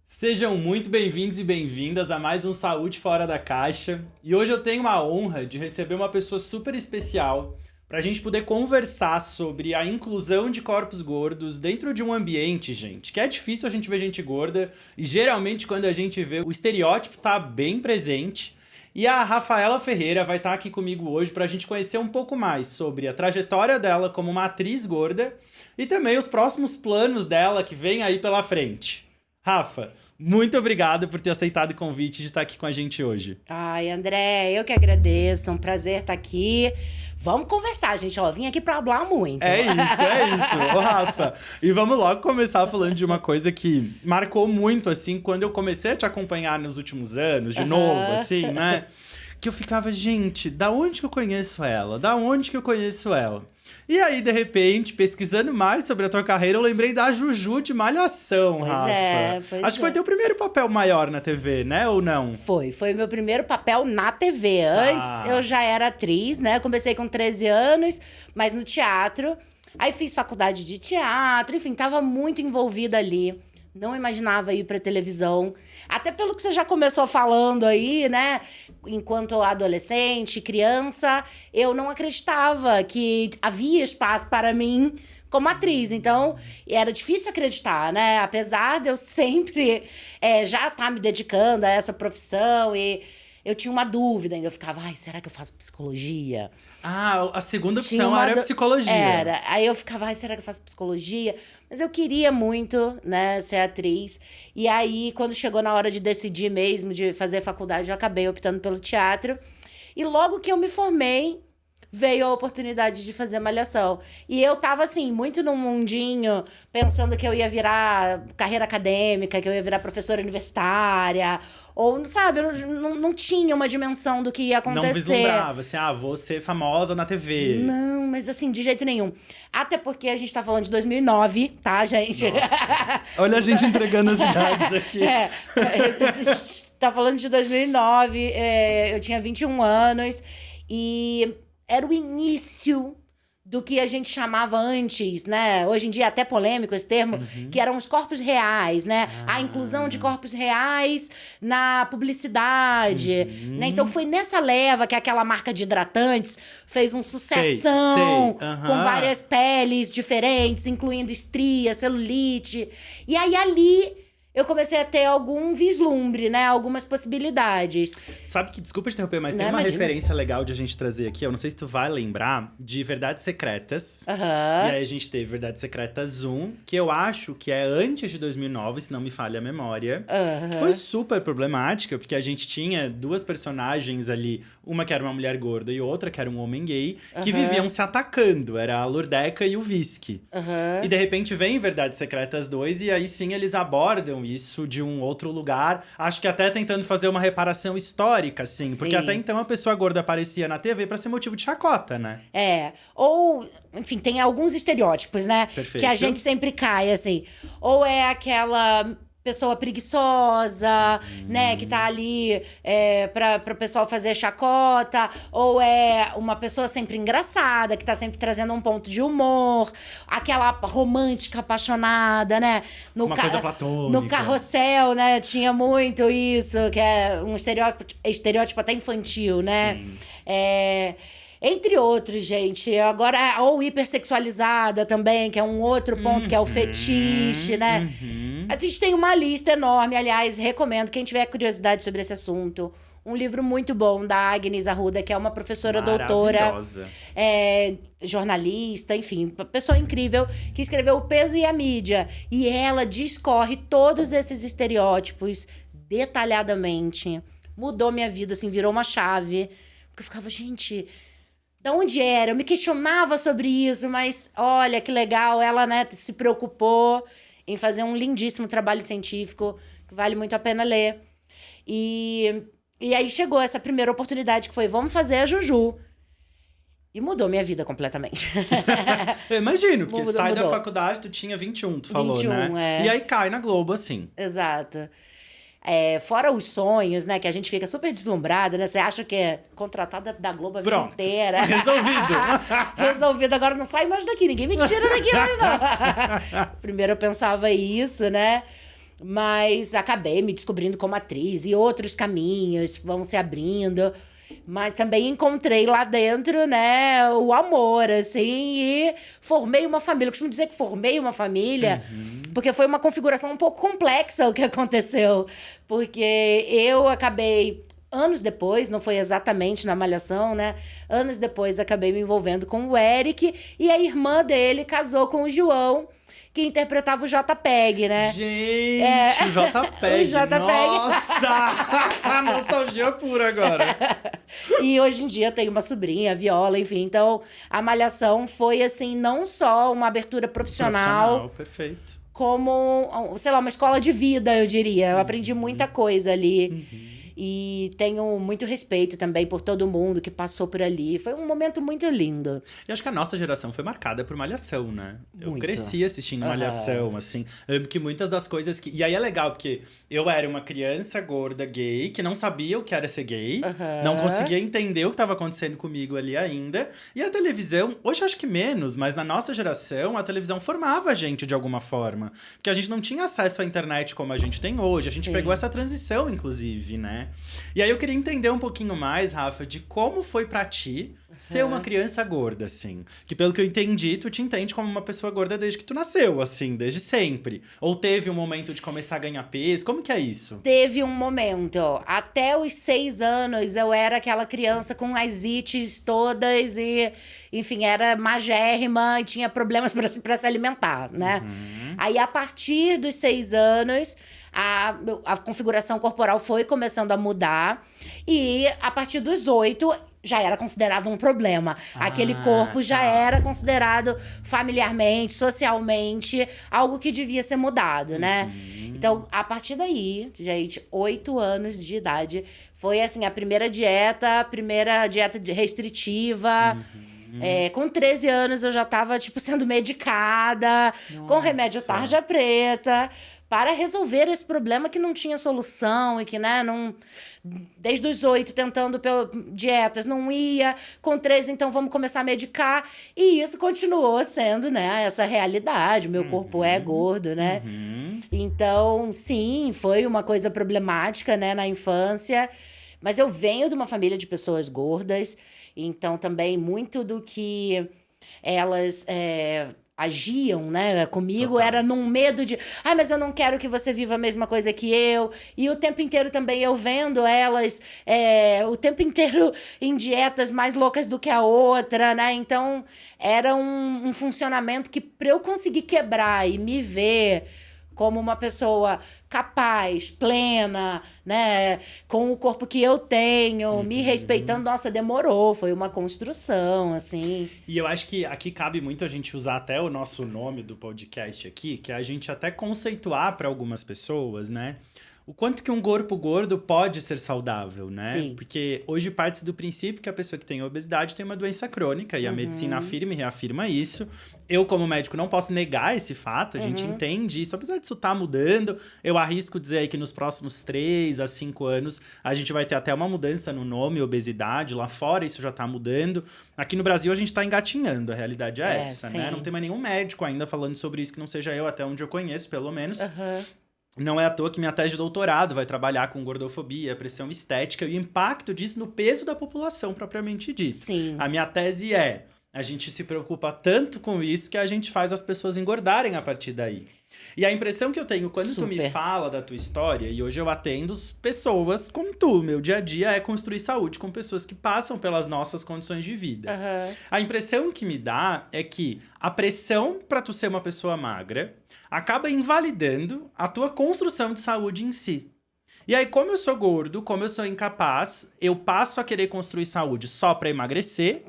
Sejam muito bem-vindos e bem-vindas a mais um Saúde Fora da Caixa. E hoje eu tenho a honra de receber uma pessoa super especial para a gente poder conversar sobre a inclusão de corpos gordos dentro de um ambiente, gente, que é difícil a gente ver gente gorda e geralmente quando a gente vê, o estereótipo tá bem presente. E a Rafaela Ferreira vai estar aqui comigo hoje para a gente conhecer um pouco mais sobre a trajetória dela como uma atriz gorda e também os próximos planos dela que vem aí pela frente. Rafa, muito obrigado por ter aceitado o convite de estar aqui com a gente hoje. Ai, André, eu que agradeço. Um prazer estar aqui. Vamos conversar, gente. Ó, vim aqui pra falar muito. É isso. Ô, Rafa. E vamos logo começar falando de uma coisa que marcou muito, assim, quando eu comecei a te acompanhar nos últimos anos, de novo, assim, né? Que eu ficava, gente, da onde que eu conheço ela? Da onde que eu conheço ela? E aí, de repente, pesquisando mais sobre a tua carreira, eu lembrei da Juju de Malhação, Rafa. Acho que foi teu primeiro papel maior na TV, né? Ou não? Foi o meu primeiro papel na TV. Antes eu já era atriz, né? Comecei com 13 anos, mas no teatro. Aí fiz faculdade de teatro, enfim, tava muito envolvida ali. Não imaginava ir pra televisão. Até pelo que você já começou falando aí, né? Enquanto adolescente, criança, eu não acreditava que havia espaço para mim como atriz. Então, era difícil acreditar, né? Apesar de eu sempre já estar me dedicando a essa profissão e eu tinha uma dúvida ainda. Eu ficava, será que eu faço psicologia? Ah, a segunda opção era psicologia. Era. Aí eu ficava, será que eu faço psicologia? Mas eu queria muito, né, ser atriz. E aí, quando chegou na hora de decidir mesmo, de fazer faculdade, eu acabei optando pelo teatro. E logo que eu me formei, veio a oportunidade de fazer Malhação. E eu tava, assim, muito num mundinho, pensando que eu ia virar carreira acadêmica, que eu ia virar professora universitária. Ou, sabe, eu não tinha uma dimensão do que ia acontecer. Não vislumbrava, assim, vou ser famosa na TV. Não, mas assim, de jeito nenhum. Até porque a gente tá falando de 2009, tá, gente? Nossa. Olha a gente entregando as idades aqui. Tá falando de 2009, eu tinha 21 anos e era o início do que a gente chamava antes, né? Hoje em dia é até polêmico esse termo, que eram os corpos reais, né? A inclusão de corpos reais na publicidade, né? Então foi nessa leva que aquela marca de hidratantes fez um sucessão, com várias peles diferentes, incluindo estria, celulite. E aí ali eu comecei a ter algum vislumbre, né? Algumas possibilidades. Sabe que, desculpa te interromper, mas tem uma referência legal de a gente trazer aqui. Eu não sei se tu vai lembrar de Verdades Secretas. E aí a gente teve Verdades Secretas 1, que eu acho que é antes de 2009, se não me falha a memória. Que foi super problemática, porque a gente tinha duas personagens ali. Uma que era uma mulher gorda e outra que era um homem gay. Que viviam se atacando. Era a Lurdeca e o Visky. E de repente vem Verdades Secretas 2 e aí sim eles abordam isso de um outro lugar. Acho que até tentando fazer uma reparação histórica, assim. Sim. Porque até então a pessoa gorda aparecia na TV pra ser motivo de chacota, né? Ou, enfim, tem alguns estereótipos, né? Perfeito. Que a gente sempre cai, assim. Ou é aquela pessoa preguiçosa, né? Que tá ali pra pessoal fazer chacota. Ou é uma pessoa sempre engraçada, que tá sempre trazendo um ponto de humor. Aquela romântica, apaixonada, né? Uma coisa platônica. No Carrossel, né? Tinha muito isso, que é um estereótipo até infantil, né? Sim. Entre outros, gente. Agora, ou hipersexualizada também, que é um outro ponto, que é o fetiche, né? A gente tem uma lista enorme. Aliás, recomendo, quem tiver curiosidade sobre esse assunto, um livro muito bom da Agnes Arruda, que é uma professora doutora, jornalista, enfim, pessoa incrível, que escreveu O Peso e a Mídia. E ela discorre todos esses estereótipos detalhadamente. Mudou minha vida, assim, virou uma chave. Porque eu ficava, gente, da onde era? Eu me questionava sobre isso, mas olha que legal, ela, né, se preocupou em fazer um lindíssimo trabalho científico, que vale muito a pena ler. E aí chegou essa primeira oportunidade, que foi, vamos fazer a Juju. E mudou minha vida completamente. Eu imagino, porque sai da faculdade, tu tinha 21, tu falou, 21, né? E aí cai na Globo, assim. Exato. Fora os sonhos, né? Que a gente fica super deslumbrada, né? Você acha que é contratada da Globo a vida inteira. Resolvido. Resolvido. Agora não sai mais daqui. Ninguém me tira daqui mais, não. Primeiro eu pensava isso, né? Mas acabei me descobrindo como atriz e outros caminhos vão se abrindo. Mas também encontrei lá dentro, né, o amor, assim, e formei uma família. Eu costumo dizer que formei uma família, porque foi uma configuração um pouco complexa o que aconteceu. Porque eu acabei, anos depois, não foi exatamente na Malhação, né? Anos depois acabei me envolvendo com o Eric, e a irmã dele casou com o João, que interpretava o JPEG, né? Gente, o JPEG. O JPEG. Nossa! Nostalgia pura agora. E hoje em dia eu tenho uma sobrinha, a Viola, enfim. Então, a Malhação foi, assim, não só uma abertura profissional, perfeito. como, sei lá, uma escola de vida, eu diria. Eu aprendi muita coisa ali. E tenho muito respeito também por todo mundo que passou por ali. Foi um momento muito lindo. E acho que a nossa geração foi marcada por Malhação, né? Eu Muito. cresci assistindo Malhação, assim. Eu lembro que muitas das coisas que... E aí é legal, porque eu era uma criança gorda gay, que não sabia o que era ser gay. Não conseguia entender o que estava acontecendo comigo ali ainda. E a televisão, hoje eu acho que menos, mas na nossa geração, a televisão formava a gente de alguma forma. Porque a gente não tinha acesso à internet como a gente tem hoje. A gente pegou essa transição, inclusive, né? E aí eu queria entender um pouquinho mais, Rafa, de como foi pra ti ser uma criança gorda, assim. Que pelo que eu entendi, tu te entende como uma pessoa gorda desde que tu nasceu, assim, desde sempre. Ou teve um momento de começar a ganhar peso? Como que é isso? Teve um momento. Até os 6 anos, eu era aquela criança com as ites todas e, enfim, era magérrima e tinha problemas pra se alimentar, né? Aí, a partir dos 6 anos, a configuração corporal foi começando a mudar. E, a partir dos 8... já era considerado um problema. Aquele corpo já era considerado familiarmente, socialmente, algo que devia ser mudado, né? Então, a partir daí, gente, 8 anos de idade, foi assim, a primeira dieta restritiva. Com 13 anos eu já tava, tipo, sendo medicada, com remédio tarja preta, para resolver esse problema que não tinha solução e que, né, não... Desde os 8, tentando dietas, não ia. Com 13, então, vamos começar a medicar. E isso continuou sendo, né, essa realidade. O meu corpo é gordo, né? Então, sim, foi uma coisa problemática, né, na infância. Mas eu venho de uma família de pessoas gordas. Então, também, muito do que elas... agiam, né, comigo, era num medo de... mas eu não quero que você viva a mesma coisa que eu. E o tempo inteiro também eu vendo elas o tempo inteiro em dietas mais loucas do que a outra, né? Então, era um funcionamento que, para eu conseguir quebrar e me ver como uma pessoa capaz, plena, né? Com o corpo que eu tenho, me respeitando. Nossa, demorou. Foi uma construção, assim. E eu acho que aqui cabe muito a gente usar até o nosso nome do podcast aqui, que é a gente até conceituar para algumas pessoas, né? O quanto que um corpo gordo pode ser saudável, né? Sim. Porque hoje parte do princípio que a pessoa que tem obesidade tem uma doença crônica e a medicina afirma e reafirma isso. Eu, como médico, não posso negar esse fato, a gente entende isso. Apesar disso estar mudando, eu arrisco dizer aí que nos próximos 3 a 5 anos a gente vai ter até uma mudança no nome obesidade. Lá fora isso já está mudando. Aqui no Brasil a gente está engatinhando, a realidade é essa, sim. né? Não tem mais nenhum médico ainda falando sobre isso que não seja eu, até onde eu conheço, pelo menos. Não é à toa que minha tese de doutorado vai trabalhar com gordofobia, pressão estética e o impacto disso no peso da população propriamente dito. Sim. A minha tese é, a gente se preocupa tanto com isso que a gente faz as pessoas engordarem a partir daí. E a impressão que eu tenho quando tu me fala da tua história, e hoje eu atendo pessoas como tu, meu dia a dia é construir saúde com pessoas que passam pelas nossas condições de vida. A impressão que me dá é que a pressão pra tu ser uma pessoa magra acaba invalidando a tua construção de saúde em si. E aí, como eu sou gordo, como eu sou incapaz, eu passo a querer construir saúde só pra emagrecer.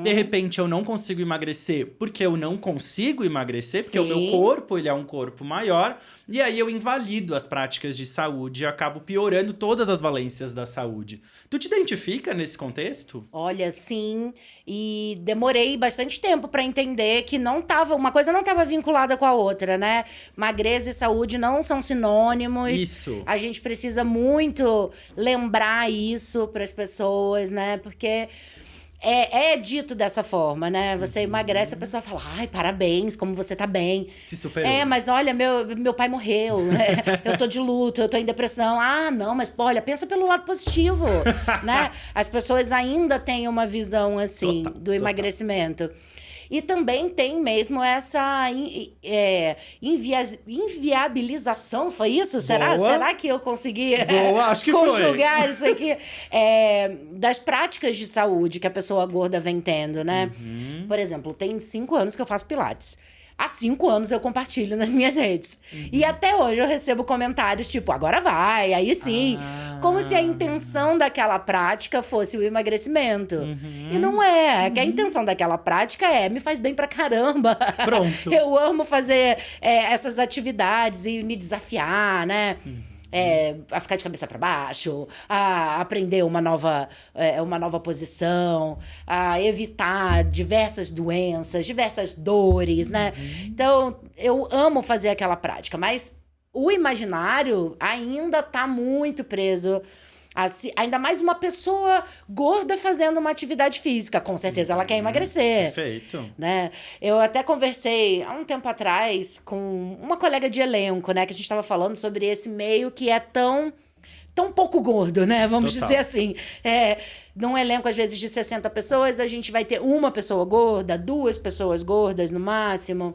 De repente, eu não consigo emagrecer porque eu não consigo emagrecer, porque o meu corpo, ele é um corpo maior. E aí, eu invalido as práticas de saúde e acabo piorando todas as valências da saúde. Tu te identifica nesse contexto? Olha, sim. E demorei bastante tempo pra entender que uma coisa não estava vinculada com a outra, né? Magreza e saúde não são sinônimos. Isso. A gente precisa muito lembrar isso para as pessoas, né? Porque É dito dessa forma, né? Você emagrece, a pessoa fala, ai, parabéns, como você tá bem. Se superou. Mas olha, meu pai morreu, eu tô de luto, eu tô em depressão. Ah, não, mas olha, pensa pelo lado positivo, né? As pessoas ainda têm uma visão, assim, do emagrecimento. E também tem mesmo essa inviabilização, foi isso? Será que eu consegui acho que conjugar isso aqui? Das práticas de saúde que a pessoa gorda vem tendo, né? Por exemplo, tem 5 anos que eu faço pilates. Há 5 anos eu compartilho nas minhas redes. E até hoje eu recebo comentários tipo, agora vai, aí sim. Como se a intenção daquela prática fosse o emagrecimento. E não é. Que a intenção daquela prática me faz bem pra caramba. Pronto. Eu amo fazer essas atividades e me desafiar, né? A ficar de cabeça para baixo, a aprender uma nova posição, a evitar diversas doenças, diversas dores, né? Então, eu amo fazer aquela prática, mas o imaginário ainda tá muito preso. Ainda mais uma pessoa gorda fazendo uma atividade física. Com certeza ela quer emagrecer. Perfeito. Né? Eu até conversei há um tempo atrás com uma colega de elenco, né? Que a gente estava falando sobre esse meio que é tão pouco gordo, né? Vamos dizer assim. Num elenco, às vezes, de 60 pessoas, a gente vai ter uma pessoa gorda, 2 pessoas gordas no máximo.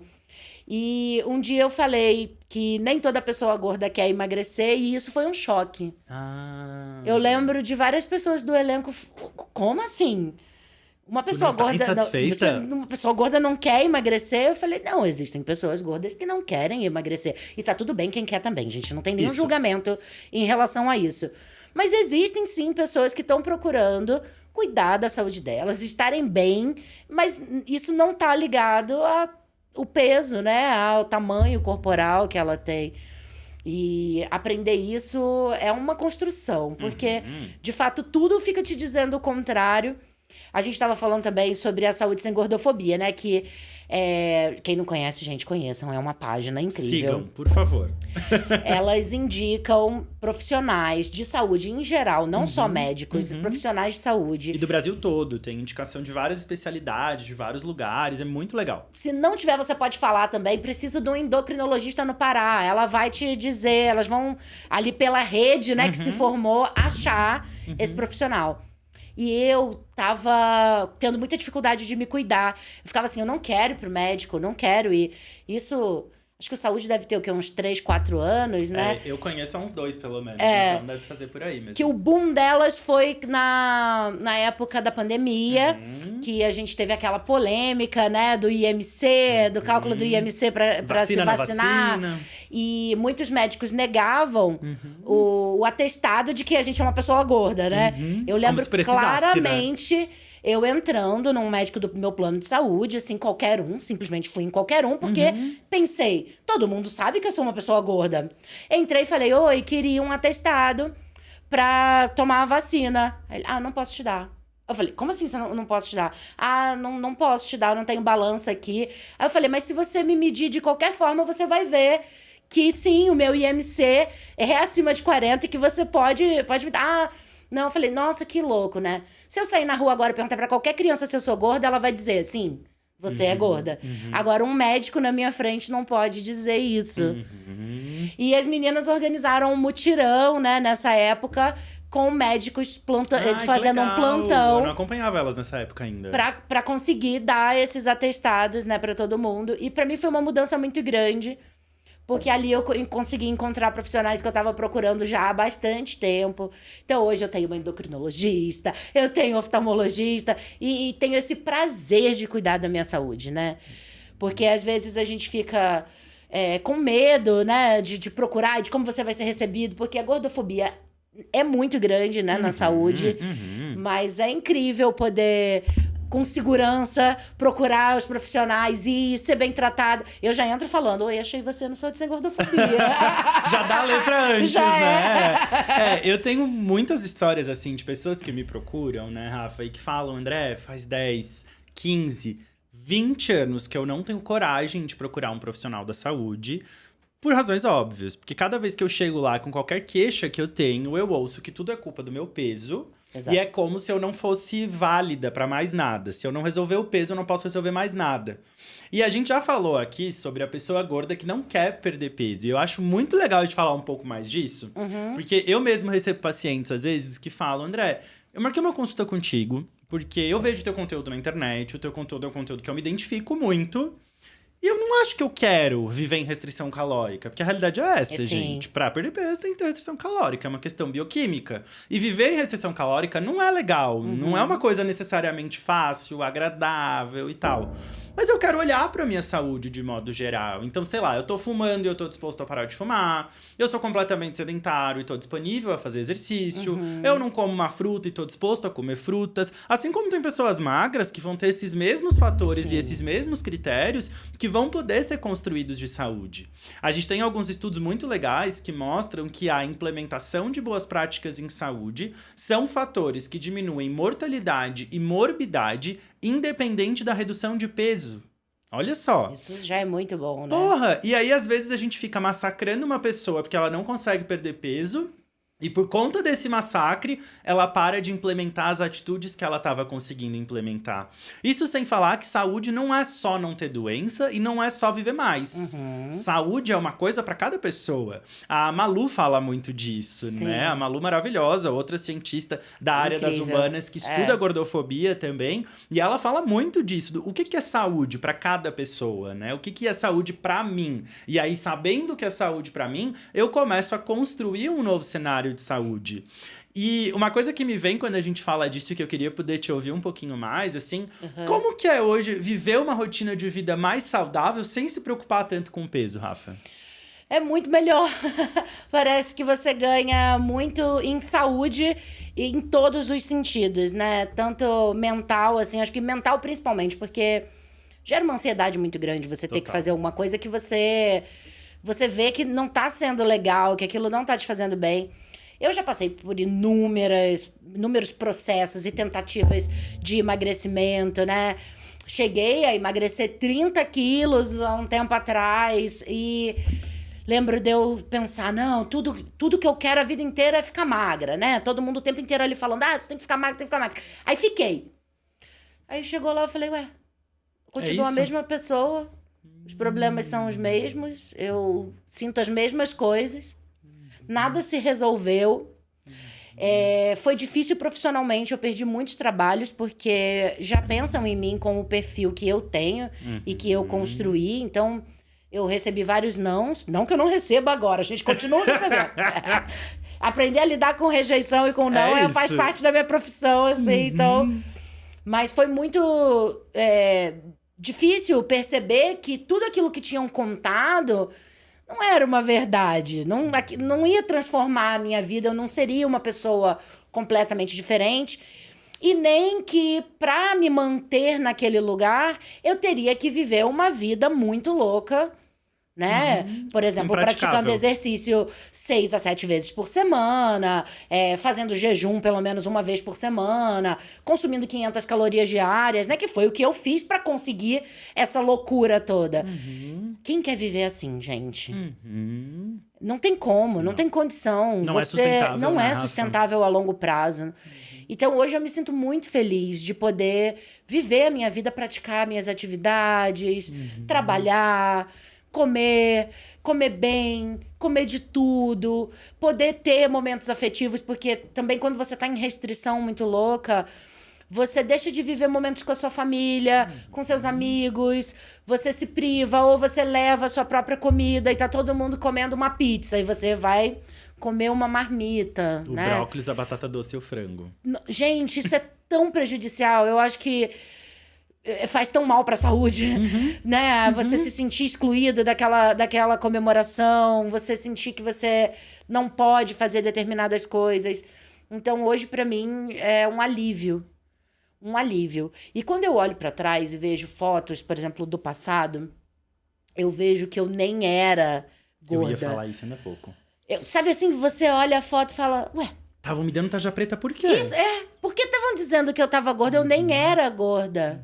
E um dia eu falei que nem toda pessoa gorda quer emagrecer e isso foi um choque. Eu lembro de várias pessoas do elenco. Como assim? Uma pessoa gorda. Uma pessoa gorda não quer emagrecer? Eu falei, não, existem pessoas gordas que não querem emagrecer. E tá tudo bem quem quer também, gente. Não tem nenhum julgamento em relação a isso. Mas existem sim pessoas que estão procurando cuidar da saúde delas, estarem bem, mas isso não tá ligado ao peso, né? Ao tamanho corporal que ela tem. E aprender isso é uma construção, porque, de fato, tudo fica te dizendo o contrário. A gente estava falando também sobre a saúde sem gordofobia, né? Que quem não conhece, gente, conheçam. É uma página incrível. Sigam, por favor. Elas indicam profissionais de saúde em geral, não só médicos, profissionais de saúde. E do Brasil todo. Tem indicação de várias especialidades, de vários lugares. É muito legal. Se não tiver, você pode falar também. Preciso de um endocrinologista no Pará. Ela vai te dizer, elas vão ali pela rede, né, que se formou, achar esse profissional. E eu tava tendo muita dificuldade de me cuidar. Eu ficava assim, eu não quero ir pro médico, não quero ir. Isso, acho que o Saúde deve ter o quê? Uns 3, 4 anos, né? Eu conheço há uns 2, pelo menos. Então deve fazer por aí mesmo. Que o boom delas foi na época da pandemia, que a gente teve aquela polêmica, né? Do IMC, do cálculo do IMC pra se vacinar. E muitos médicos negavam o atestado de que a gente é uma pessoa gorda, né? Eu lembro claramente eu entrando num médico do meu plano de saúde, assim, qualquer um, simplesmente fui em qualquer um, porque pensei, todo mundo sabe que eu sou uma pessoa gorda. Entrei e falei, oi, queria um atestado pra tomar a vacina. Ele, não posso te dar. Eu falei, como assim você não posso te dar? Não posso te dar, eu não tenho balança aqui. Aí eu falei, mas se você me medir de qualquer forma, você vai ver que sim, o meu IMC é acima de 40 e que você pode me dar. Não, eu falei, nossa, que louco, né? Se eu sair na rua agora e perguntar pra qualquer criança se eu sou gorda, ela vai dizer, sim, você é gorda. Agora, um médico na minha frente não pode dizer isso. E as meninas organizaram um mutirão, né, nessa época, com médicos fazendo um plantão. Eu não acompanhava elas nessa época ainda. Pra conseguir dar esses atestados, né, pra todo mundo. E pra mim foi uma mudança muito grande. Porque ali eu consegui encontrar profissionais que eu estava procurando já há bastante tempo. Então, hoje eu tenho uma endocrinologista, eu tenho oftalmologista e tenho esse prazer de cuidar da minha saúde, né? Porque, às vezes, a gente fica com medo, né? De procurar, de como você vai ser recebido. Porque a gordofobia é muito grande, né? Na saúde. Mas é incrível poder, com segurança, procurar os profissionais e ser bem tratada. Eu já entro falando, oi, achei você no Saúde Sem Gordofobia. Já dá a letra antes, Já né? Eu tenho muitas histórias, assim, de pessoas que me procuram, né, Rafa? E que falam, André, faz 10, 15, 20 anos que eu não tenho coragem de procurar um profissional da saúde. Por razões óbvias. Porque cada vez que eu chego lá com qualquer queixa que eu tenho, eu ouço que tudo é culpa do meu peso. Exato. E é como se eu não fosse válida pra mais nada. Se eu não resolver o peso, eu não posso resolver mais nada. E a gente já falou aqui sobre a pessoa gorda que não quer perder peso. E eu acho muito legal a gente falar um pouco mais disso. Porque eu mesmo recebo pacientes, às vezes, que falam, André, eu marquei uma consulta contigo, porque eu vejo o teu conteúdo na internet, o teu conteúdo é um conteúdo que eu me identifico muito. E eu não acho que eu quero viver em restrição calórica, porque a realidade é essa, gente. Pra perder peso tem que ter restrição calórica, é uma questão bioquímica. E viver em restrição calórica não é legal, não é uma coisa necessariamente fácil, agradável e tal. Mas eu quero olhar pra minha saúde de modo geral. Então, sei lá, eu tô fumando e eu tô disposto a parar de fumar. Eu sou completamente sedentário e tô disponível a fazer exercício. Eu não como uma fruta e tô disposto a comer frutas. Assim como tem pessoas magras que vão ter esses mesmos fatores e esses mesmos critérios que vão poder ser construídos de saúde. A gente tem alguns estudos muito legais que mostram que a implementação de boas práticas em saúde são fatores que diminuem mortalidade e morbidade independente da redução de peso. Olha só. Isso já é muito bom, né? Porra! E aí, às vezes, a gente fica massacrando uma pessoa porque ela não consegue perder peso. E por conta desse massacre, ela para de implementar as atitudes que ela estava conseguindo implementar. Isso sem falar que saúde não é só não ter doença e não é só viver mais. Saúde é uma coisa para cada pessoa. A Malu fala muito disso, né? A Malu maravilhosa, outra cientista da área das humanas que estuda gordofobia também. E ela fala muito disso. O que é saúde para cada pessoa, né? O que é saúde para mim? E aí, sabendo o que é saúde para mim, eu começo a construir um novo cenário de saúde. E uma coisa que me vem quando a gente fala disso, que eu queria poder te ouvir um pouquinho mais, assim, como que é hoje viver uma rotina de vida mais saudável sem se preocupar tanto com o peso, Rafa? É muito melhor. Parece que você ganha muito em saúde e em todos os sentidos, né? Tanto mental, assim, acho que mental principalmente, porque gera uma ansiedade muito grande você ter que fazer alguma coisa que você vê que não tá sendo legal, que aquilo não tá te fazendo bem. Eu já passei por inúmeros processos e tentativas de emagrecimento, né? Cheguei a emagrecer 30 quilos há um tempo atrás e lembro de eu pensar, não, tudo que eu quero a vida inteira é ficar magra, né? Todo mundo o tempo inteiro ali falando, você tem que ficar magra, tem que ficar magra. Aí fiquei. Aí chegou lá, eu falei, continuo a mesma pessoa, os problemas são os mesmos, eu sinto as mesmas coisas. Nada se resolveu. Foi difícil profissionalmente, eu perdi muitos trabalhos, porque já pensam em mim com o perfil que eu tenho e que eu construí. Então, eu recebi vários nãos. Não que eu não receba agora, a gente continua recebendo. Aprender a lidar com rejeição e com não faz parte da minha profissão, assim, então... Mas foi muito difícil perceber que tudo aquilo que tinham contado... não era uma verdade, não ia transformar a minha vida, eu não seria uma pessoa completamente diferente. E nem que, para me manter naquele lugar, eu teria que viver uma vida muito louca, né? Por exemplo, praticando exercício 6 a 7 vezes por semana, fazendo jejum pelo menos uma vez por semana, consumindo 500 calorias diárias, né? Que foi o que eu fiz para conseguir essa loucura toda. Quem quer viver assim, gente? Não tem como, não tem condição. Não é sustentável, não é sustentável a longo prazo. Então, hoje eu me sinto muito feliz de poder viver a minha vida, praticar minhas atividades, trabalhar... comer bem, comer de tudo, poder ter momentos afetivos, porque também quando você tá em restrição muito louca, você deixa de viver momentos com a sua família, com seus amigos, você se priva, ou você leva a sua própria comida e tá todo mundo comendo uma pizza e você vai comer uma marmita, o brócolis, a batata doce e o frango. Gente, isso é tão prejudicial, eu acho que faz tão mal pra saúde, né? Você se sentir excluído daquela comemoração, você sentir que você não pode fazer determinadas coisas. Então, hoje, pra mim, é um alívio. Um alívio. E quando eu olho pra trás e vejo fotos, por exemplo, do passado, eu vejo que eu nem era gorda. Eu ia falar isso ainda há pouco. Sabe assim, você olha a foto e fala, estavam me dando tarja preta por quê? Porque estavam dizendo que eu tava gorda, eu nem era gorda.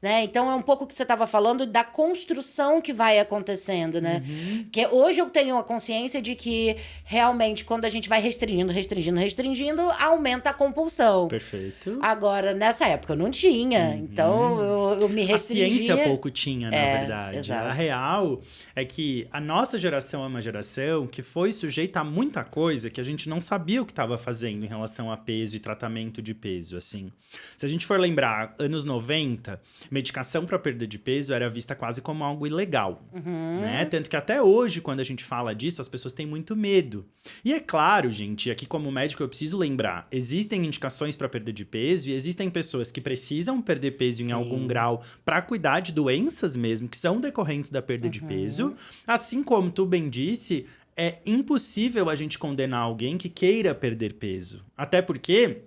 né? Então, é um pouco o que você estava falando da construção que vai acontecendo, né? Que hoje eu tenho a consciência de que, realmente, quando a gente vai restringindo, aumenta a compulsão. Perfeito. Agora, nessa época, eu não tinha. Então, eu me restringia. A ciência pouco tinha, na verdade. Exato. A real é que a nossa geração é uma geração que foi sujeita a muita coisa que a gente não sabia o que estava fazendo em relação a peso e tratamento de peso, assim. Se a gente for lembrar, anos 90, medicação para perda de peso era vista quase como algo ilegal, né? Tanto que até hoje, quando a gente fala disso, as pessoas têm muito medo. E é claro, gente, aqui como médico eu preciso lembrar, existem indicações para perda de peso e existem pessoas que precisam perder peso em algum grau para cuidar de doenças mesmo, que são decorrentes da perda de peso. Assim como tu bem disse, é impossível a gente condenar alguém que queira perder peso. Até porque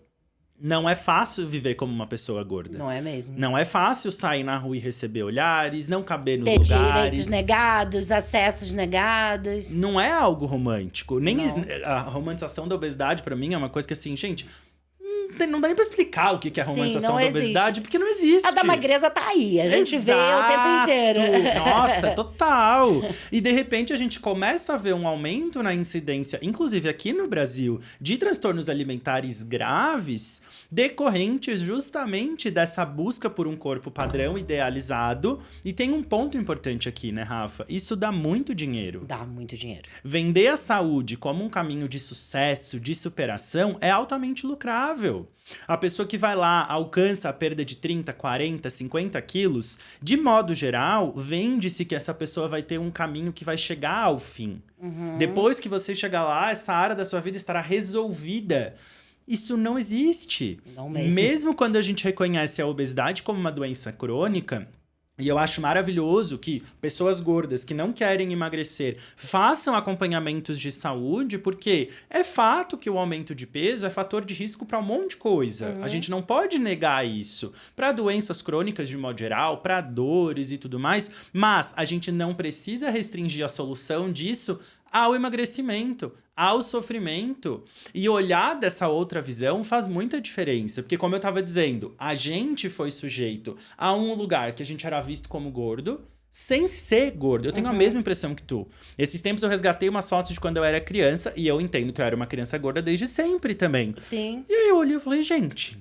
não é fácil viver como uma pessoa gorda. Não é mesmo. Não é fácil sair na rua e receber olhares, não caber nos ter lugares. Direitos negados, acessos negados. Não é algo romântico. Nem Não. a romantização da obesidade, pra mim, é uma coisa que, assim, gente, não dá nem pra explicar o que é a romantização da obesidade, porque não existe. A da magreza tá aí, a gente vê o tempo inteiro. Nossa, total. E de repente a gente começa a ver um aumento na incidência, inclusive aqui no Brasil, de transtornos alimentares graves, decorrentes justamente dessa busca por um corpo padrão idealizado. E tem um ponto importante aqui, né, Rafa? Isso dá muito dinheiro. Dá muito dinheiro. Vender a saúde como um caminho de sucesso, de superação, é altamente lucrável. A pessoa que vai lá, alcança a perda de 30, 40, 50 quilos, de modo geral, vende-se que essa pessoa vai ter um caminho que vai chegar ao fim. Depois que você chegar lá, essa área da sua vida estará resolvida. Isso não existe. Não mesmo. Mesmo quando a gente reconhece a obesidade como uma doença crônica, e eu acho maravilhoso que pessoas gordas que não querem emagrecer façam acompanhamentos de saúde, porque é fato que o aumento de peso é fator de risco para um monte de coisa. A gente não pode negar isso. Para doenças crônicas de modo geral, para dores e tudo mais, mas a gente não precisa restringir a solução disso ao emagrecimento, ao sofrimento. E olhar dessa outra visão faz muita diferença. Porque, como eu estava dizendo, a gente foi sujeito a um lugar que a gente era visto como gordo, sem ser gordo. Eu tenho a mesma impressão que tu. Esses tempos eu resgatei umas fotos de quando eu era criança, e eu entendo que eu era uma criança gorda desde sempre também. Sim. E aí eu olhei e falei, gente,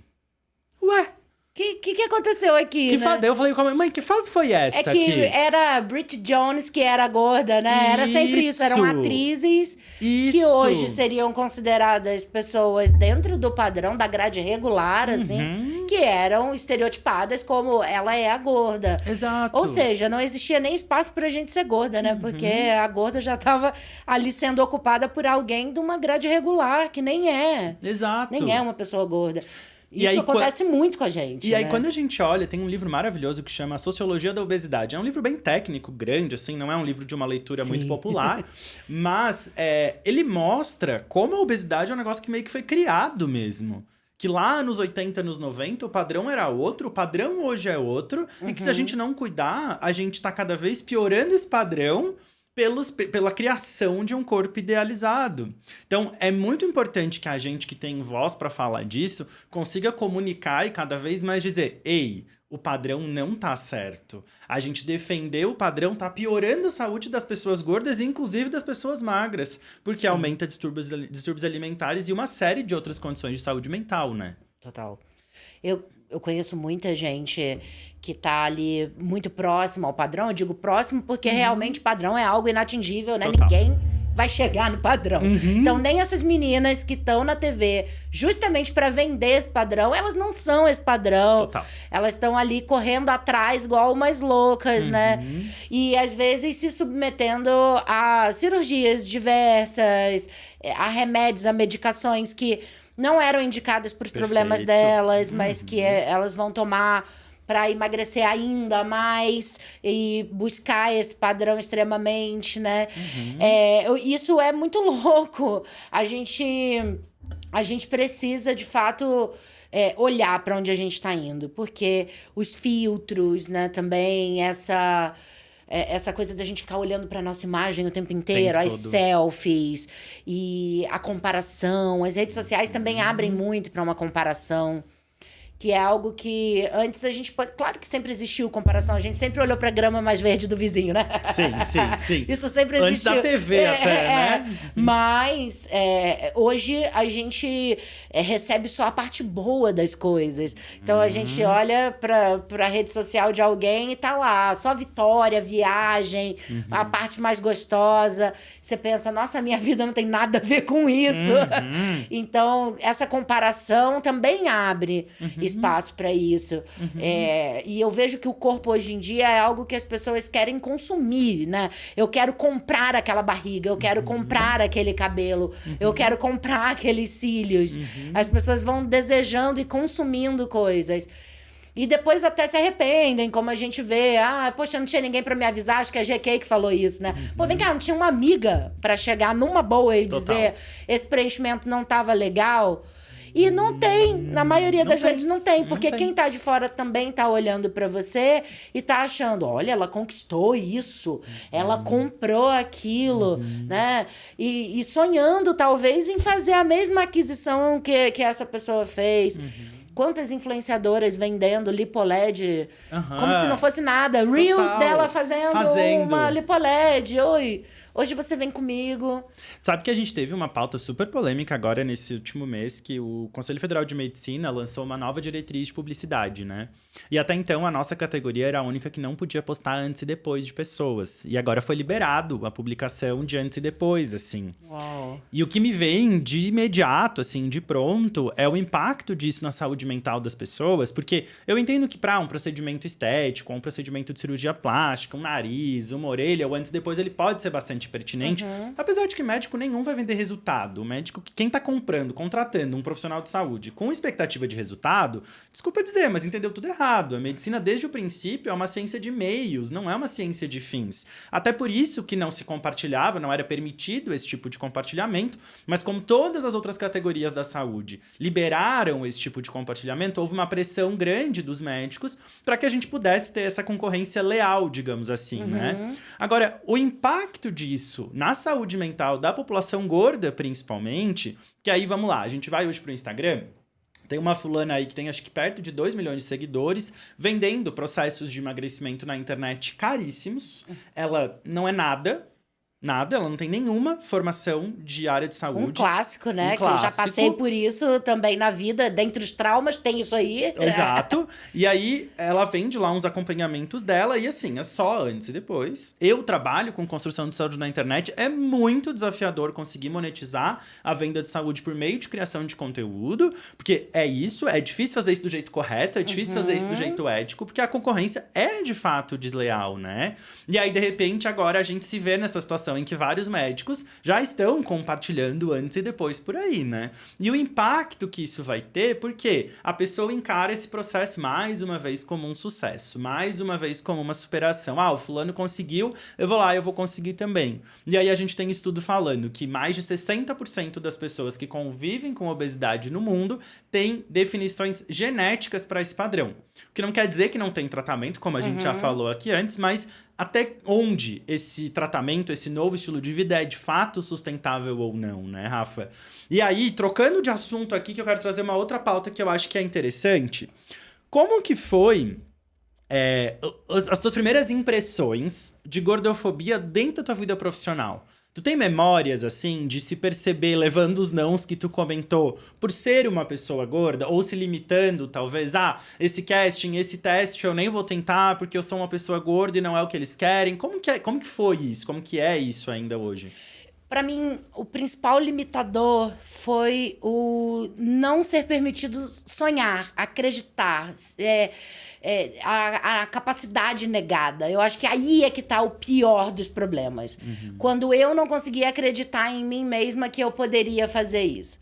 ué, Que aconteceu aqui, né? Eu falei com a mãe, que fase foi essa É que aqui? era Bridget Jones que era gorda, né? Era sempre isso. Eram atrizes que hoje seriam consideradas pessoas dentro do padrão da grade regular, assim, que eram estereotipadas como ela é a gorda. Exato. Ou seja, não existia nem espaço pra gente ser gorda, né? Porque a gorda já tava ali sendo ocupada por alguém de uma grade regular, que nem é. Exato. Nem é uma pessoa gorda. E Isso aí, acontece muito com a gente, E aí, né? quando a gente olha, tem um livro maravilhoso que chama Sociologia da Obesidade. É um livro bem técnico, grande, assim, não é um livro de uma leitura muito popular. Mas ele mostra como a obesidade é um negócio que meio que foi criado mesmo. Que lá nos 80, nos 90, o padrão era outro, o padrão hoje é outro. E que se a gente não cuidar, a gente tá cada vez piorando esse padrão pela criação de um corpo idealizado. Então, é muito importante que a gente que tem voz para falar disso consiga comunicar e cada vez mais dizer: ei, o padrão não tá certo. A gente defender o padrão tá piorando a saúde das pessoas gordas e inclusive das pessoas magras, porque aumenta distúrbios alimentares e uma série de outras condições de saúde mental, né? Total. Eu conheço muita gente que tá ali muito próximo ao padrão. Eu digo próximo porque realmente padrão é algo inatingível, né? Total. Ninguém vai chegar no padrão. Então, nem essas meninas que estão na TV justamente para vender esse padrão, elas não são esse padrão. Total. Elas estão ali correndo atrás igual umas loucas, né? E às vezes se submetendo a cirurgias diversas, a remédios, a medicações que não eram indicadas para os problemas delas, mas que elas vão tomar para emagrecer ainda mais e buscar esse padrão extremamente, né? Isso é muito louco. A gente precisa, de fato, olhar para onde a gente está indo, porque os filtros, né, também, essa coisa da gente ficar olhando para nossa imagem o tempo inteiro, as selfies e a comparação. As redes sociais também abrem muito para uma comparação que é algo que antes a gente pode... Claro que sempre existiu comparação, a gente sempre olhou pra grama mais verde do vizinho, né? Sim. Isso sempre existiu. Antes da TV né? Mas hoje a gente recebe só a parte boa das coisas. Então a gente olha pra rede social de alguém e tá lá, só vitória, viagem, a parte mais gostosa. Você pensa, nossa, minha vida não tem nada a ver com isso. Então, essa comparação também abre espaço para isso. E eu vejo que o corpo hoje em dia é algo que as pessoas querem consumir, né? Eu quero comprar aquela barriga, eu quero comprar aquele cabelo, eu quero comprar aqueles cílios. As pessoas vão desejando e consumindo coisas. E depois até se arrependem, como a gente vê. Poxa, não tinha ninguém pra me avisar, acho que é a GK que falou isso, né? Pô, vem cá, não tinha uma amiga pra chegar numa boa e dizer esse preenchimento não tava legal? E não tem, na maioria das vezes não tem, porque quem tá de fora também tá olhando pra você e tá achando, olha, ela conquistou isso, ela comprou aquilo, né? E sonhando, talvez, em fazer a mesma aquisição que essa pessoa fez. Quantas influenciadoras vendendo LipoLed como se não fosse nada. Reels dela fazendo uma LipoLed. Oi, hoje você vem comigo. Sabe que a gente teve uma pauta super polêmica agora nesse último mês, que o Conselho Federal de Medicina lançou uma nova diretriz de publicidade, né? E até então a nossa categoria era a única que não podia postar antes e depois de pessoas. E agora foi liberado a publicação de antes e depois, assim. Uau. E o que me vem de imediato, assim, de pronto, é o impacto disso na saúde mental das pessoas, porque eu entendo que para um procedimento estético, um procedimento de cirurgia plástica, um nariz, uma orelha, o antes e depois ele pode ser bastante pertinente, apesar de que médico nenhum vai vender resultado. O médico, quem tá contratando um profissional de saúde com expectativa de resultado, desculpa dizer, mas entendeu tudo errado. A medicina, desde o princípio, é uma ciência de meios, não é uma ciência de fins. Até por isso que não se compartilhava, não era permitido esse tipo de compartilhamento, mas como todas as outras categorias da saúde liberaram esse tipo de compartilhamento, houve uma pressão grande dos médicos para que a gente pudesse ter essa concorrência leal, digamos assim, né? Agora, o impacto disso na saúde mental da população gorda, principalmente, que aí, vamos lá, a gente vai hoje pro Instagram, tem uma fulana aí que tem acho que perto de 2 milhões de seguidores, vendendo processos de emagrecimento na internet caríssimos. Ela não é nada, ela não tem nenhuma formação de área de saúde. Um clássico, né? Que eu já passei por isso também na vida. Dentre os traumas, tem isso aí. Exato. E aí, ela vende lá uns acompanhamentos dela e assim, é só antes e depois. Eu trabalho com construção de saúde na internet. É muito desafiador conseguir monetizar a venda de saúde por meio de criação de conteúdo. Porque é isso, é difícil fazer isso do jeito correto, é difícil fazer isso do jeito ético, porque a concorrência é de fato desleal, né? E aí, de repente, agora a gente se vê nessa situação em que vários médicos já estão compartilhando antes e depois por aí, né? E o impacto que isso vai ter, porque a pessoa encara esse processo mais uma vez como um sucesso, mais uma vez como uma superação. O fulano conseguiu, eu vou lá, eu vou conseguir também. E aí a gente tem estudo falando que mais de 60% das pessoas que convivem com obesidade no mundo têm definições genéticas para esse padrão. O que não quer dizer que não tem tratamento, como a gente já falou aqui antes, mas até onde esse tratamento, esse novo estilo de vida é de fato sustentável ou não, né, Rafa? E aí, trocando de assunto aqui, que eu quero trazer uma outra pauta que eu acho que é interessante. Como que foi as tuas primeiras impressões de gordofobia dentro da tua vida profissional? Tu tem memórias, assim, de se perceber levando os nãos que tu comentou por ser uma pessoa gorda? Ou se limitando, talvez, esse casting, esse teste eu nem vou tentar porque eu sou uma pessoa gorda e não é o que eles querem. Como que foi isso? Como que é isso ainda hoje? Para mim, o principal limitador foi o não ser permitido sonhar, acreditar, a capacidade negada. Eu acho que aí é que tá o pior dos problemas. Quando eu não conseguia acreditar em mim mesma que eu poderia fazer isso.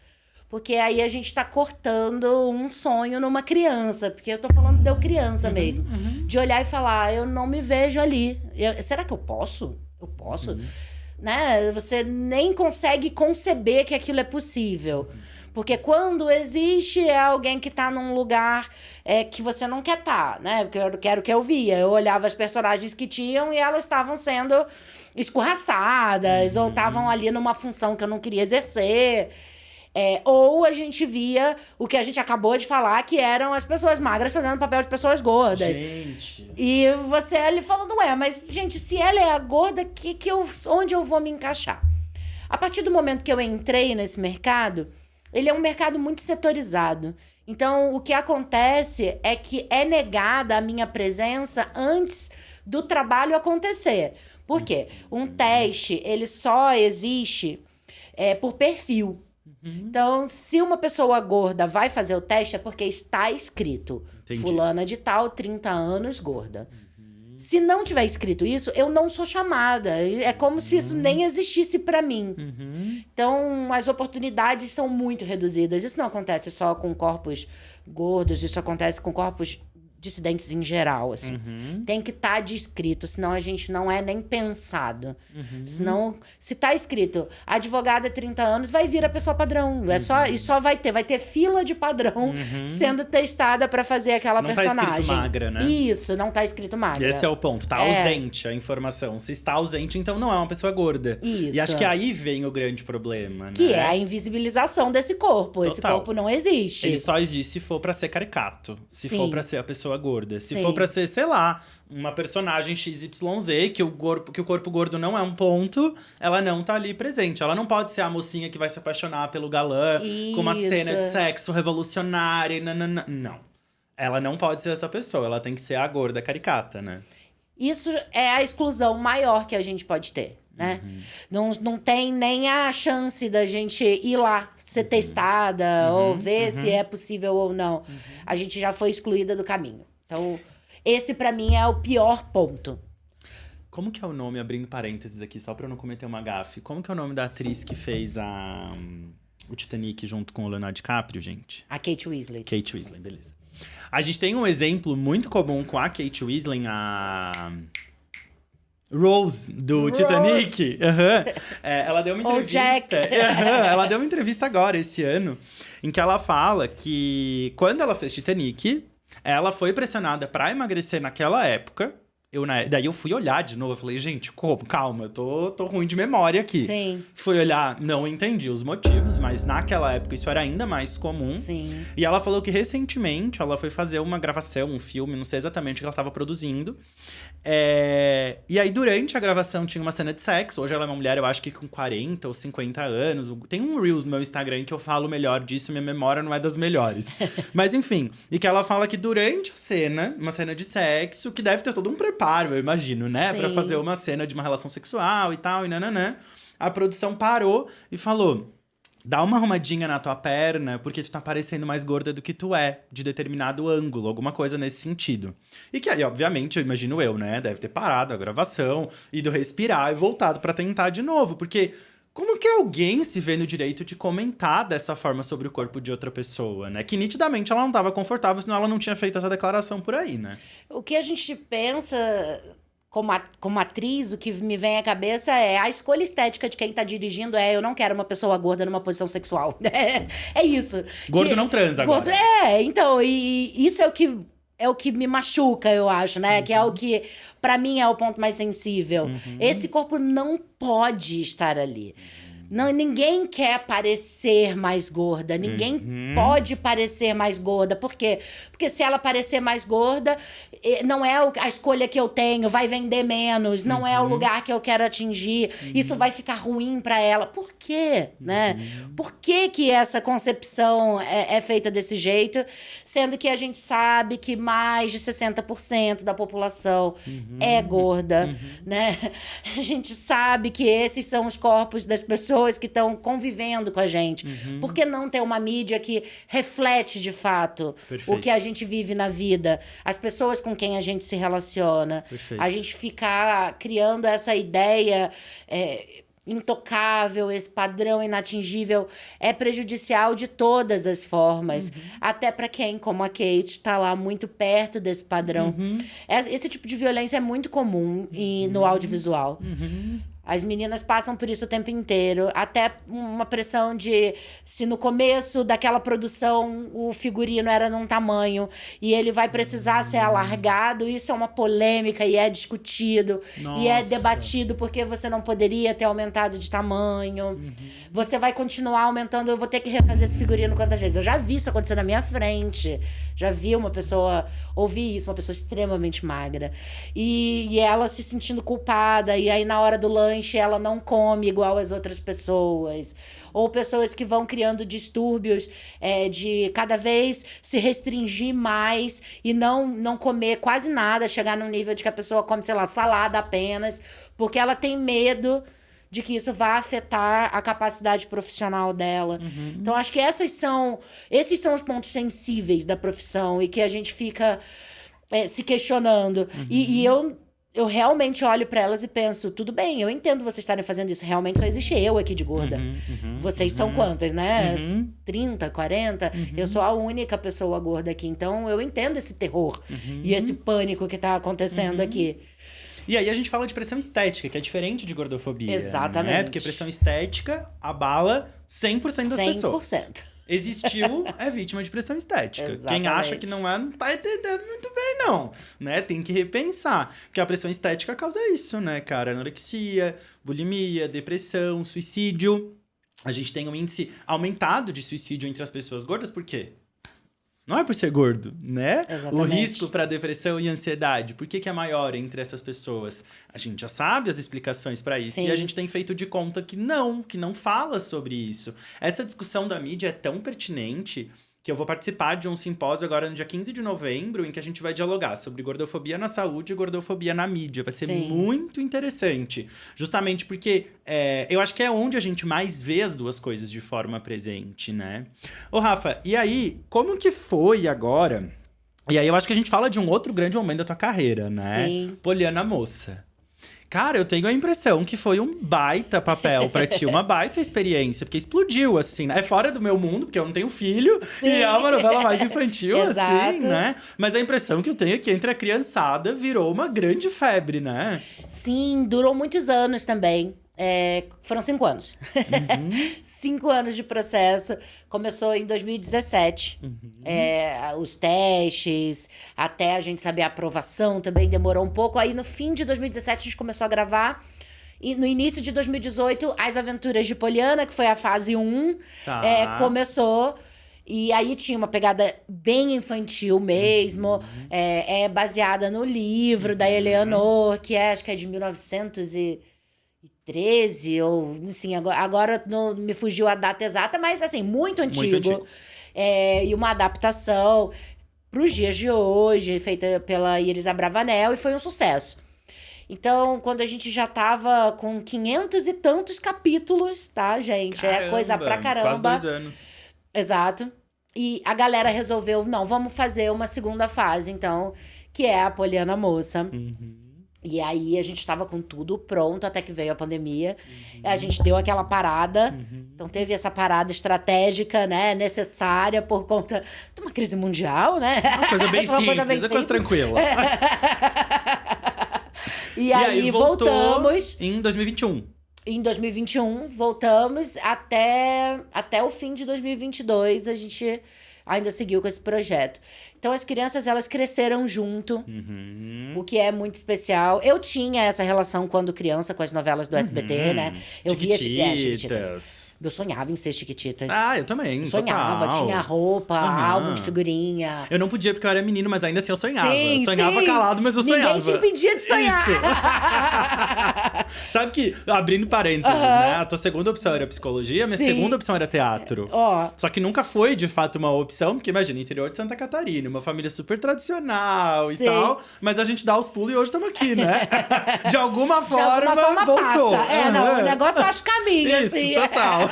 Porque aí a gente tá cortando um sonho numa criança. Porque eu tô falando de eu criança mesmo. De olhar e falar, eu não me vejo ali. Será que eu posso? Eu posso? Né? Você nem consegue conceber que aquilo é possível. Porque quando existe é alguém que tá num lugar que você não quer estar, né? Porque era o que eu via. Eu olhava as personagens que tinham e elas estavam sendo escorraçadas ou estavam ali numa função que eu não queria exercer. Ou a gente via o que a gente acabou de falar, que eram as pessoas magras fazendo papel de pessoas gordas. Gente. E você ali falando, mas, gente, se ela é a gorda, onde eu vou me encaixar? A partir do momento que eu entrei nesse mercado, ele é um mercado muito setorizado. Então, o que acontece é que é negada a minha presença antes do trabalho acontecer. Por quê? Um teste, ele só existe por perfil. Então, se uma pessoa gorda vai fazer o teste, é porque está escrito. Entendi. Fulana de tal, 30 anos, gorda. Se não tiver escrito isso, eu não sou chamada. É como se isso nem existisse pra mim. Então, as oportunidades são muito reduzidas. Isso não acontece só com corpos gordos, isso acontece com corpos dissidentes em geral, assim. Tem que estar descrito, senão a gente não é nem pensado. Senão, se tá escrito, advogada 30 anos, vai vir a pessoa padrão. E só vai ter fila de padrão sendo testada pra fazer aquela personagem. Não tá escrito magra, né? Isso, não tá escrito magra. E esse é o ponto, tá ausente a informação. Se está ausente, então não é uma pessoa gorda. Isso. E acho que aí vem o grande problema, né? Que é a invisibilização desse corpo. Total. Esse corpo não existe. Ele só existe se for pra ser caricato. Se Sim. for pra ser a pessoa gorda. Se Sim. for pra ser, sei lá, uma personagem XYZ, que o corpo gordo não é um ponto, ela não tá ali presente. Ela não pode ser a mocinha que vai se apaixonar pelo galã com uma cena de sexo revolucionária. Não. Ela não pode ser essa pessoa. Ela tem que ser a gorda caricata, né? Isso é a exclusão maior que a gente pode ter, né? Não tem nem a chance da gente ir lá, ser testada, ou ver se é possível ou não. A gente já foi excluída do caminho. Então, esse pra mim é o pior ponto. Como que é o nome, abrindo parênteses aqui, só pra eu não cometer uma gafe. Como que é o nome da atriz que fez o Titanic junto com o Leonardo DiCaprio, gente? A Kate Winslet. Kate Winslet, beleza. A gente tem um exemplo muito comum com a Kate Winslet, a Rose, do Titanic. Ela deu uma entrevista. Jack. Ela deu uma entrevista agora, esse ano, em que ela fala que quando ela fez Titanic, ela foi pressionada pra emagrecer naquela época. Daí eu fui olhar de novo, eu falei, gente, calma, eu tô ruim de memória aqui. Sim. Fui olhar, não entendi os motivos, mas naquela época isso era ainda mais comum. Sim. E ela falou que recentemente ela foi fazer uma gravação, um filme, não sei exatamente o que ela estava produzindo. E aí, durante a gravação, tinha uma cena de sexo. Hoje ela é uma mulher, eu acho que com 40 ou 50 anos. Tem um Reels no meu Instagram que eu falo melhor disso, minha memória não é das melhores. Mas enfim, e que ela fala que durante a cena, uma cena de sexo, que deve ter todo um preparo, eu imagino, né? Sim. Pra fazer uma cena de uma relação sexual e tal, e nananã. A produção parou e falou: dá uma arrumadinha na tua perna, porque tu tá parecendo mais gorda do que tu é, de determinado ângulo, alguma coisa nesse sentido. E que aí, obviamente, eu imagino né? Deve ter parado a gravação, ido respirar e voltado pra tentar de novo. Porque como que alguém se vê no direito de comentar dessa forma sobre o corpo de outra pessoa, né? Que nitidamente ela não tava confortável, senão ela não tinha feito essa declaração por aí, né? O que a gente pensa como atriz, o que me vem à cabeça é a escolha estética de quem tá dirigindo eu não quero uma pessoa gorda numa posição sexual. É isso. Gordo não transa gordo, agora. Então, e isso é o que me machuca, eu acho, né? Que é o que, pra mim, é o ponto mais sensível. Esse corpo não pode estar ali. Não, ninguém quer parecer mais gorda. Ninguém pode parecer mais gorda. Por quê? Porque se ela parecer mais gorda, não é a escolha que eu tenho, vai vender menos, não é o lugar que eu quero atingir, isso vai ficar ruim pra ela. Por quê? Né? Por que essa concepção é feita desse jeito, sendo que a gente sabe que mais de 60% da população é gorda, né? A gente sabe que esses são os corpos das pessoas que estão convivendo com a gente. Por que não ter uma mídia que reflete, de fato, o que a gente vive na vida? As pessoas com quem a gente se relaciona. Perfeito. A gente ficar criando essa ideia intocável, esse padrão inatingível, é prejudicial de todas as formas. Até para quem, como a Kate, está lá muito perto desse padrão. Esse tipo de violência é muito comum no audiovisual. As meninas passam por isso o tempo inteiro. Até uma pressão de... Se no começo daquela produção o figurino era num tamanho e ele vai precisar ser alargado, isso é uma polêmica e é discutido. Nossa. E é debatido porque você não poderia ter aumentado de tamanho. Você vai continuar aumentando, eu vou ter que refazer esse figurino quantas vezes? Eu já vi isso acontecer na minha frente. Já vi uma pessoa... Ouvi isso, uma pessoa extremamente magra. E ela se sentindo culpada. E aí, na hora do lanche, ela não come igual as outras pessoas. Ou pessoas que vão criando distúrbios de cada vez se restringir mais e não comer quase nada. Chegar num nível de que a pessoa come, sei lá, salada apenas. Porque ela tem medo de que isso vá afetar a capacidade profissional dela. Então, acho que esses são os pontos sensíveis da profissão e que a gente fica se questionando. E eu realmente olho para elas e penso, tudo bem, eu entendo vocês estarem fazendo isso, realmente só existe eu aqui de gorda. Vocês são quantas, né? 30, 40? Eu sou a única pessoa gorda aqui, então eu entendo esse terror e esse pânico que tá acontecendo aqui. E aí a gente fala de pressão estética, que é diferente de gordofobia. Exatamente. Né? Porque pressão estética abala 100% das pessoas. 100%. Existiu, é vítima de pressão estética. Exatamente. Quem acha que não tá entendendo muito bem, não. Né? Tem que repensar. Porque a pressão estética causa isso, né, cara? Anorexia, bulimia, depressão, suicídio. A gente tem um índice aumentado de suicídio entre as pessoas gordas, por quê? Não é por ser gordo, né? Exatamente. O risco para depressão e ansiedade, por que é maior entre essas pessoas? A gente já sabe as explicações para isso. Sim. E a gente tem feito de conta que não fala sobre isso. Essa discussão da mídia é tão pertinente que eu vou participar de um simpósio agora no dia 15 de novembro, em que a gente vai dialogar sobre gordofobia na saúde e gordofobia na mídia. Vai ser muito interessante. Justamente porque eu acho que é onde a gente mais vê as duas coisas de forma presente, né? Ô, Rafa, e aí, como que foi agora? E aí eu acho que a gente fala de um outro grande momento da tua carreira, né? Sim. Poliana Moça. Cara, eu tenho a impressão que foi um baita papel pra ti, uma baita experiência, porque explodiu, assim, né? É fora do meu mundo, porque eu não tenho filho, Sim. e é uma novela mais infantil, Exato. assim, né? Mas a impressão que eu tenho é que entre a criançada virou uma grande febre, né? Sim, durou muitos anos também. Foram 5 anos. 5 anos de processo. Começou em 2017. Os testes, até a gente saber a aprovação também demorou um pouco. Aí no fim de 2017 a gente começou a gravar. E no início de 2018, As Aventuras de Poliana, que foi a fase 1, começou. E aí tinha uma pegada bem infantil mesmo. É baseada no livro da Eleanor, que acho que é de 1913, ou assim, agora não me fugiu a data exata, mas assim, muito antigo. Muito antigo. E uma adaptação para os dias de hoje, feita pela Iris Abravanel, e foi um sucesso. Então, quando a gente já tava com 500 e tantos capítulos, tá, gente? Caramba, é coisa pra caramba. Quase 2 anos. Exato. E a galera resolveu, não, vamos fazer uma segunda fase, então, que é a Poliana Moça. E aí a gente tava com tudo pronto até que veio a pandemia. A gente deu aquela parada. Então teve essa parada estratégica, né? Necessária por conta de uma crise mundial, né? Uma coisa bem simples, uma coisa tranquila. E aí voltamos. Em 2021. Em 2021, voltamos até o fim de 2022. A gente ainda seguiu com esse projeto. Então, as crianças, elas cresceram junto, o que é muito especial. Eu tinha essa relação quando criança com as novelas do SBT, né? Eu via Chiquititas. Eu sonhava em ser Chiquititas. Ah, eu também, sonhava, total. Tinha roupa, álbum de figurinha. Eu não podia porque eu era menino, mas ainda assim eu sonhava. Sim, sonhava sim. calado, mas eu sonhava. Ninguém te impedia de sonhar. Isso. Sabe que, abrindo parênteses, né? A tua segunda opção era psicologia, a minha segunda opção era teatro. Só que nunca foi, de fato, uma opção, porque imagina, interior de Santa Catarina, uma família super tradicional e tal. Mas a gente dá os pulos e hoje estamos aqui, né? De alguma forma voltou. Passa. Não, o negócio eu acho caminho, isso, assim. Total.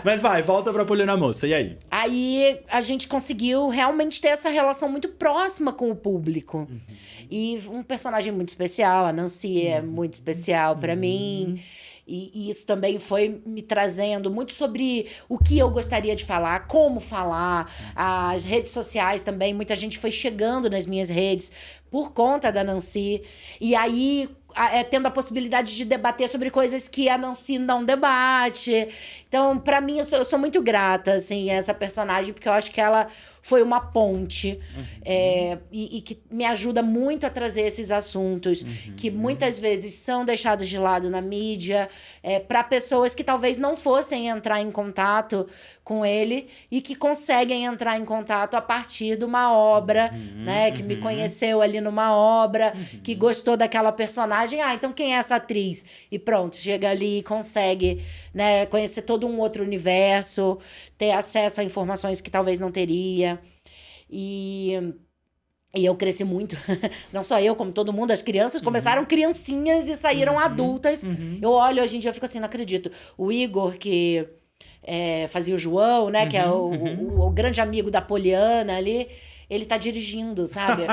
Mas vai, volta pra Poliana Moça, e aí? Aí a gente conseguiu realmente ter essa relação muito próxima com o público. E um personagem muito especial, a Nancy é muito especial pra mim. E isso também foi me trazendo muito sobre o que eu gostaria de falar, como falar. As redes sociais também, muita gente foi chegando nas minhas redes por conta da Nancy. E aí tendo a possibilidade de debater sobre coisas que a Nancy não debate. Então, pra mim, eu sou muito grata, assim, a essa personagem, porque eu acho que ela foi uma ponte e que me ajuda muito a trazer esses assuntos que muitas vezes são deixados de lado na mídia, para pessoas que talvez não fossem entrar em contato com ele e que conseguem entrar em contato a partir de uma obra, né? Que me conheceu ali numa obra, que gostou daquela personagem. Ah, então quem é essa atriz? E pronto, chega ali e consegue, né, conhecer todo um outro universo, ter acesso a informações que talvez não teria. E eu cresci muito, não só eu, como todo mundo, as crianças começaram criancinhas e saíram adultas. Eu olho hoje em dia, eu fico assim, não acredito. O Igor, que fazia o João, né, que é o grande amigo da Poliana ali, ele tá dirigindo, sabe?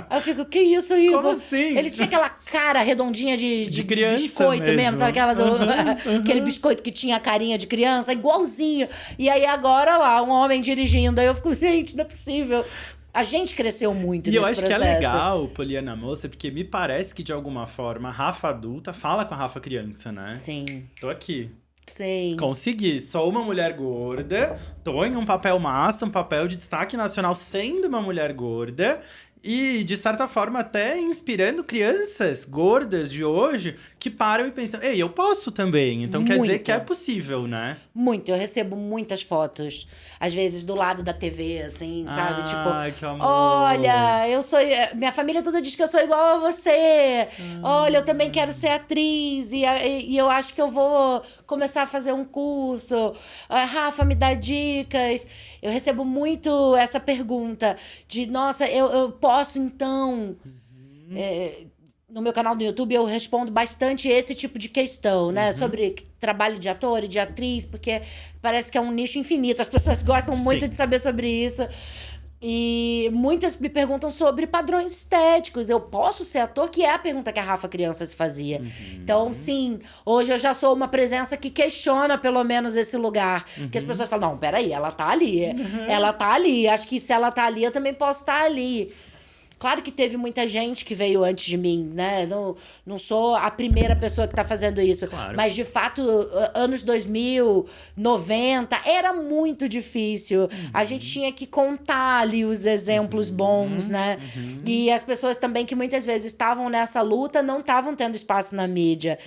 Aí eu fico, que isso, Igor? Como assim? Ele tinha aquela cara redondinha de criança biscoito mesmo, sabe? Aquele biscoito que tinha a carinha de criança, igualzinho. E aí agora lá, um homem dirigindo. Aí eu fico, gente, não é possível. A gente cresceu muito nesse processo. E eu acho que é legal, Poliana Moça, porque me parece que, de alguma forma, a Rafa adulta fala com a Rafa criança, né? Sim. Tô aqui. Sim. Consegui. Sou uma mulher gorda, tô em um papel massa, um papel de destaque nacional sendo uma mulher gorda. E, de certa forma, até inspirando crianças gordas de hoje que param e pensam, ei, eu posso também. Então quer dizer que é possível, né? Muito. Eu recebo muitas fotos, às vezes do lado da TV, assim, sabe? Ai, que amor. Olha, eu sou... Minha família toda diz que eu sou igual a você. Olha, eu também quero ser atriz. E eu acho que eu vou começar a fazer um curso. Rafa, me dá dicas. Eu recebo muito essa pergunta de, nossa, eu posso, então... No meu canal do YouTube eu respondo bastante esse tipo de questão, né? Sobre trabalho de ator e de atriz, porque parece que é um nicho infinito. As pessoas gostam muito de saber sobre isso. E muitas me perguntam sobre padrões estéticos. Eu posso ser ator? Que é a pergunta que a Rafa criança se fazia. Então, sim, hoje eu já sou uma presença que questiona pelo menos esse lugar. Que as pessoas falam, não, peraí, ela tá ali. Ela tá ali. Acho que se ela tá ali, eu também posso estar ali. Claro que teve muita gente que veio antes de mim, né? Não sou a primeira pessoa que tá fazendo isso. Claro. Mas, de fato, anos 2000, 90, era muito difícil. A gente tinha que contar ali os exemplos bons, né? E as pessoas também que muitas vezes estavam nessa luta não estavam tendo espaço na mídia.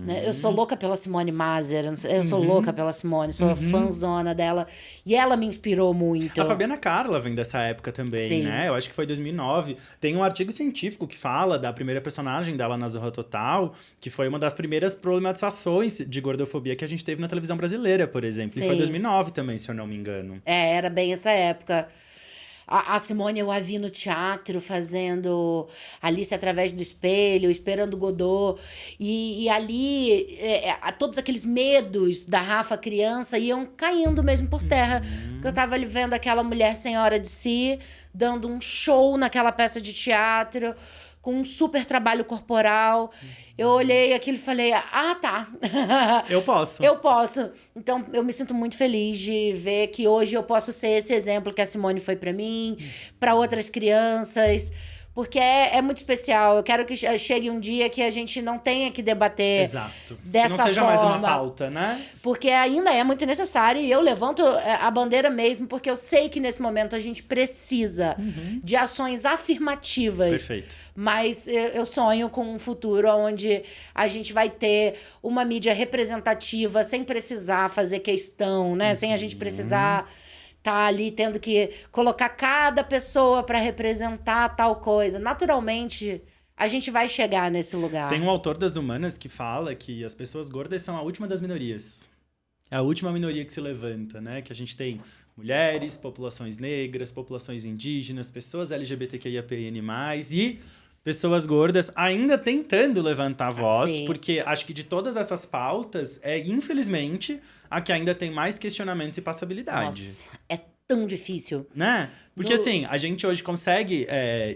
Né? Eu sou louca pela Simone Maser. Eu sou louca pela Simone. Sou fãzona dela. E ela me inspirou muito. A Fabiana Carla vem dessa época também, né? Eu acho que foi 2009. Tem um artigo científico que fala da primeira personagem dela na Zorra Total, que foi uma das primeiras problematizações de gordofobia que a gente teve na televisão brasileira, por exemplo. Sim. E foi 2009 também, se eu não me engano. Era bem essa época. A Simone eu a vi no teatro fazendo Alice através do espelho, esperando Godot. E ali, todos aqueles medos da Rafa criança iam caindo mesmo por terra. Porque eu tava ali vendo aquela mulher senhora de si, dando um show naquela peça de teatro, com um super trabalho corporal. Eu olhei aquilo e falei, tá. Eu posso. Eu posso. Então, eu me sinto muito feliz de ver que hoje eu posso ser esse exemplo que a Simone foi pra mim, pra outras crianças. Porque é muito especial. Eu quero que chegue um dia que a gente não tenha que debater dessa forma. Que não seja mais uma pauta, né? Porque ainda é muito necessário. E eu levanto a bandeira mesmo, porque eu sei que nesse momento a gente precisa de ações afirmativas. Perfeito. Mas eu sonho com um futuro onde a gente vai ter uma mídia representativa sem precisar fazer questão, né? Sem a gente precisar tá ali tendo que colocar cada pessoa para representar tal coisa. Naturalmente, a gente vai chegar nesse lugar. Tem um autor das humanas que fala que as pessoas gordas são a última das minorias. É a última minoria que se levanta, né? Que a gente tem mulheres, populações negras, populações indígenas, pessoas LGBTQIAPN+, e pessoas gordas ainda tentando levantar a voz, porque acho que de todas essas pautas, infelizmente, a que ainda tem mais questionamentos e passabilidade. Nossa, é tão difícil. Né? Porque assim, a gente hoje consegue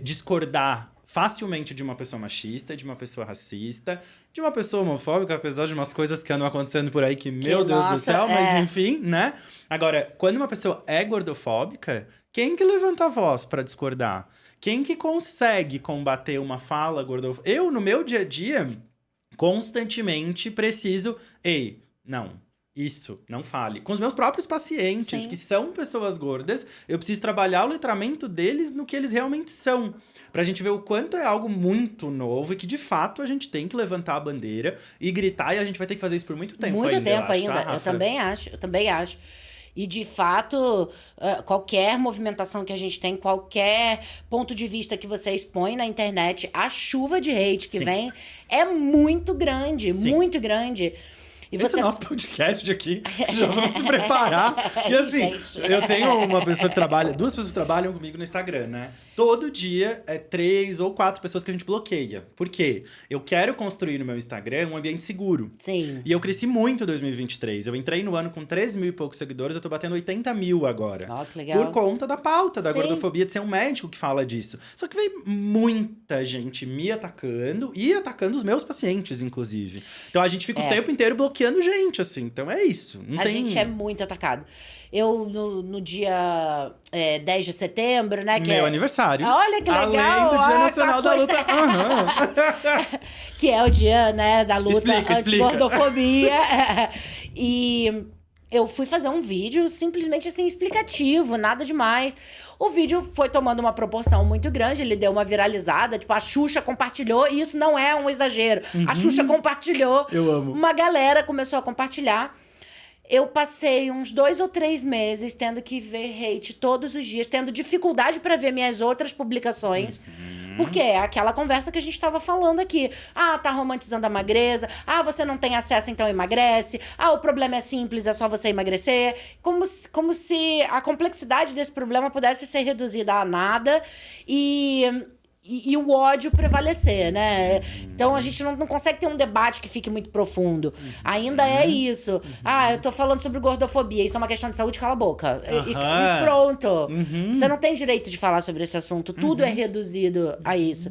discordar facilmente de uma pessoa machista, de uma pessoa racista, de uma pessoa homofóbica, apesar de umas coisas que andam acontecendo por aí que meu Deus do céu, mas enfim, né? Agora, quando uma pessoa é gordofóbica, quem que levanta a voz pra discordar? Quem que consegue combater uma fala gordofóbica? Eu, no meu dia a dia, constantemente preciso... Ei, não... Isso, não fale. Com os meus próprios pacientes, Sim. que são pessoas gordas, eu preciso trabalhar o letramento deles no que eles realmente são. Pra gente ver o quanto é algo muito novo e que, de fato, a gente tem que levantar a bandeira e gritar. E a gente vai ter que fazer isso por muito tempo ainda. Muito tempo eu acho, ainda. tá, Eu Rafa? também acho. E, de fato, qualquer movimentação que a gente tem, qualquer ponto de vista que você expõe na internet, a chuva de hate que Sim. vem é muito grande, Sim. muito grande. E Esse nosso podcast aqui, já vamos se preparar. Porque assim, Gente. eu tenho uma pessoa que trabalha, 2 pessoas que trabalham comigo no Instagram, né? Todo dia é 3 ou 4 pessoas que a gente bloqueia. Por quê? Eu quero construir no meu Instagram um ambiente seguro. Sim. E eu cresci muito em 2023. Eu entrei no ano com 13 mil e poucos seguidores, eu tô batendo 80 mil agora. Ó, que legal. Por conta da pauta da Sim. gordofobia, de ser um médico que fala disso. Só que vem muita gente me atacando e atacando os meus pacientes, inclusive. Então a gente fica o tempo inteiro bloqueando gente, assim. Então é isso. Não A tem... gente é muito atacado. Eu, no dia 10 de setembro, né? Meu aniversário. Olha que legal! Além do Dia Olha, Nacional da Luta. Aham. Que é o dia, né, da luta Explica. anti-gordofobia. E eu fui fazer um vídeo simplesmente assim, explicativo, nada demais. O vídeo foi tomando uma proporção muito grande, ele deu uma viralizada, tipo, a Xuxa compartilhou, e isso não é um exagero. A Xuxa compartilhou. Eu amo. Uma galera começou a compartilhar. Eu passei uns 2 ou 3 meses tendo que ver hate todos os dias, tendo dificuldade pra ver minhas outras publicações. Porque é aquela conversa que a gente tava falando aqui. Ah, tá romantizando a magreza. Ah, você não tem acesso, então emagrece. Ah, o problema é simples, é só você emagrecer. Como se a complexidade desse problema pudesse ser reduzida a nada e o ódio prevalecer, né? Então a gente não consegue ter um debate que fique muito profundo. Ainda é isso. Ah, eu tô falando sobre gordofobia, isso é uma questão de saúde, cala a boca. E pronto. Você não tem direito de falar sobre esse assunto. Tudo é reduzido a isso.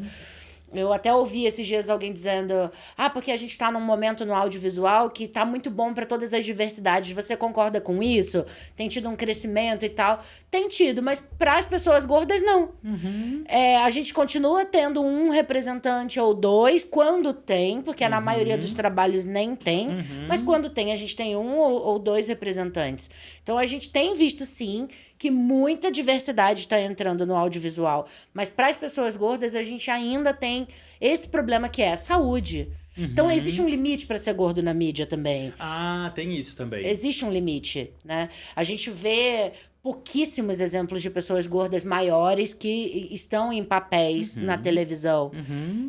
Eu até ouvi esses dias alguém dizendo: ah, porque a gente tá num momento no audiovisual que tá muito bom pra todas as diversidades. Você concorda com isso? Tem tido um crescimento e tal? Tem tido, mas para as pessoas gordas, não. A gente continua tendo um representante ou 2, quando tem, porque na maioria dos trabalhos nem tem. Mas quando tem, a gente tem 1 ou 2 representantes. Então a gente tem visto, sim, que muita diversidade está entrando no audiovisual. Mas para as pessoas gordas, a gente ainda tem esse problema que é a saúde. Então existe um limite para ser gordo na mídia também. Ah, tem isso também. Existe um limite, né? A gente vê pouquíssimos exemplos de pessoas gordas maiores que estão em papéis na televisão.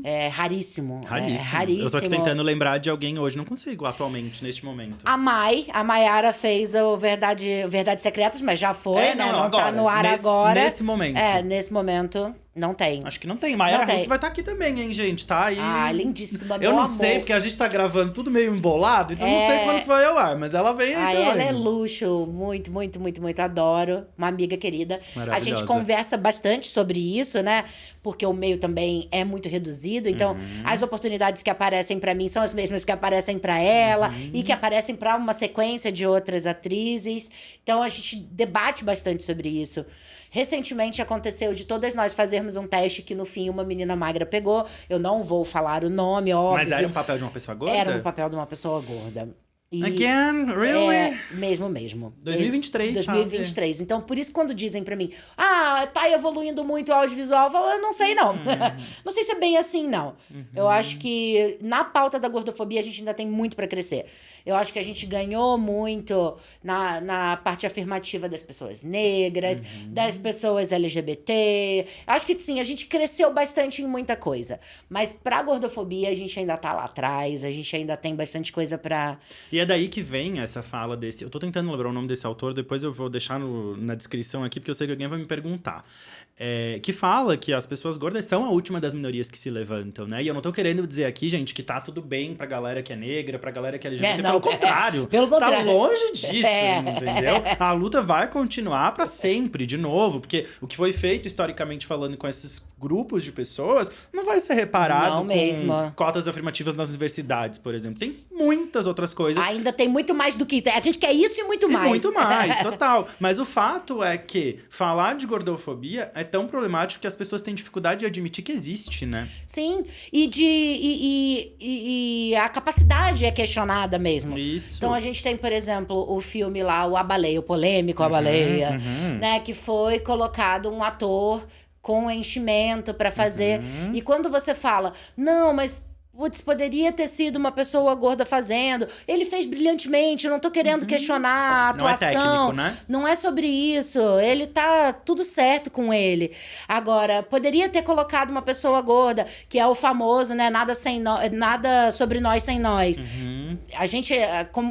É raríssimo. Raríssimo. É raríssimo. Eu tô aqui tentando lembrar de alguém hoje, não consigo atualmente, neste momento. A Maiara fez o Verdades Secretas, mas já foi, né? Não tá no ar agora. Nesse momento. Nesse momento, não tem. Acho que não tem. Maiara Não tem. Russo vai estar aqui também, hein, gente? Tá aí. Ah, lindíssima, Eu meu não amor. sei, porque a gente tá gravando tudo meio embolado, então não sei quando que vai ao ar, mas ela vem aí também. Ela é luxo. Muito, muito, muito, muito. Adoro. Uma amiga querida. A Maravilhosa. gente conversa bastante sobre isso, né? Porque o meio também é muito reduzido. Então, as oportunidades que aparecem pra mim são as mesmas que aparecem pra ela e que aparecem pra uma sequência de outras atrizes. Então, a gente debate bastante sobre isso. Recentemente aconteceu de todas nós fazermos um teste que no fim uma menina magra pegou. Eu não vou falar o nome, óbvio. Mas era um papel de uma pessoa gorda? Era um papel de uma pessoa gorda. E Again? Really? Mesmo. 2023, 2023. Então, por isso, quando dizem pra mim, tá evoluindo muito o audiovisual, eu falo, eu não sei, não. Não sei se é bem assim, não. Eu acho que na pauta da gordofobia a gente ainda tem muito pra crescer. Eu acho que a gente ganhou muito na parte afirmativa das pessoas negras, das pessoas LGBT. Eu acho que, sim, a gente cresceu bastante em muita coisa. Mas pra gordofobia, a gente ainda tá lá atrás, a gente ainda tem bastante coisa pra... E é daí que vem essa fala desse... Eu tô tentando lembrar o nome desse autor, depois eu vou deixar na descrição aqui, porque eu sei que alguém vai me perguntar. Que fala que as pessoas gordas são a última das minorias que se levantam, né? E eu não tô querendo dizer aqui, gente, que tá tudo bem pra galera que é negra, pra galera que é LGBT. Pelo contrário. Pelo contrário. Tá longe disso, entendeu? A luta vai continuar pra sempre, de novo. Porque o que foi feito, historicamente falando, com esses grupos de pessoas, não vai ser reparado Não mesmo. cotas afirmativas nas universidades, por exemplo. Tem muitas outras coisas. Ainda tem muito mais do que... A gente quer isso e muito mais. Muito mais, total. Mas o fato é que falar de gordofobia é tão problemático que as pessoas têm dificuldade de admitir que existe, né? Sim, e a capacidade é questionada mesmo. Isso. Então a gente tem, por exemplo, o filme lá, o A Baleia, o polêmico A Baleia, né? Que foi colocado um ator com enchimento pra fazer. E quando você fala, não, mas... Putz, poderia ter sido uma pessoa gorda fazendo. Ele fez brilhantemente, eu não tô querendo questionar a atuação. Não é técnico, né? Não é sobre isso. Ele tá tudo certo com ele. Agora, poderia ter colocado uma pessoa gorda, que é o famoso, né? Nada sobre nós sem nós. A gente,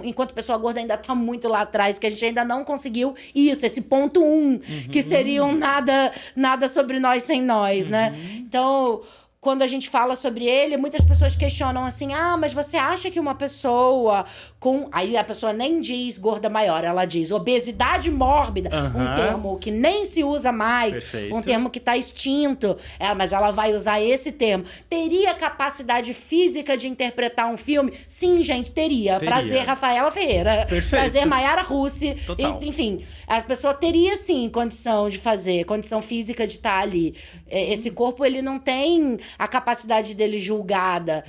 enquanto pessoa gorda, ainda tá muito lá atrás, que a gente ainda não conseguiu isso, esse ponto 1, que seria um nada sobre nós sem nós, né? Então... Quando a gente fala sobre ele, muitas pessoas questionam assim, mas você acha que uma pessoa com... Aí a pessoa nem diz gorda maior, ela diz obesidade mórbida, um termo que nem se usa mais, Perfeito. um termo que está extinto, mas ela vai usar esse termo. Teria capacidade física de interpretar um filme? Sim, gente, teria. Prazer, Rafaela Ferreira. Perfeito. Prazer, Maiara Russi. Total. Enfim, a pessoa teria sim condição de fazer, condição física de estar ali. Esse corpo, ele não tem... a capacidade dele julgada.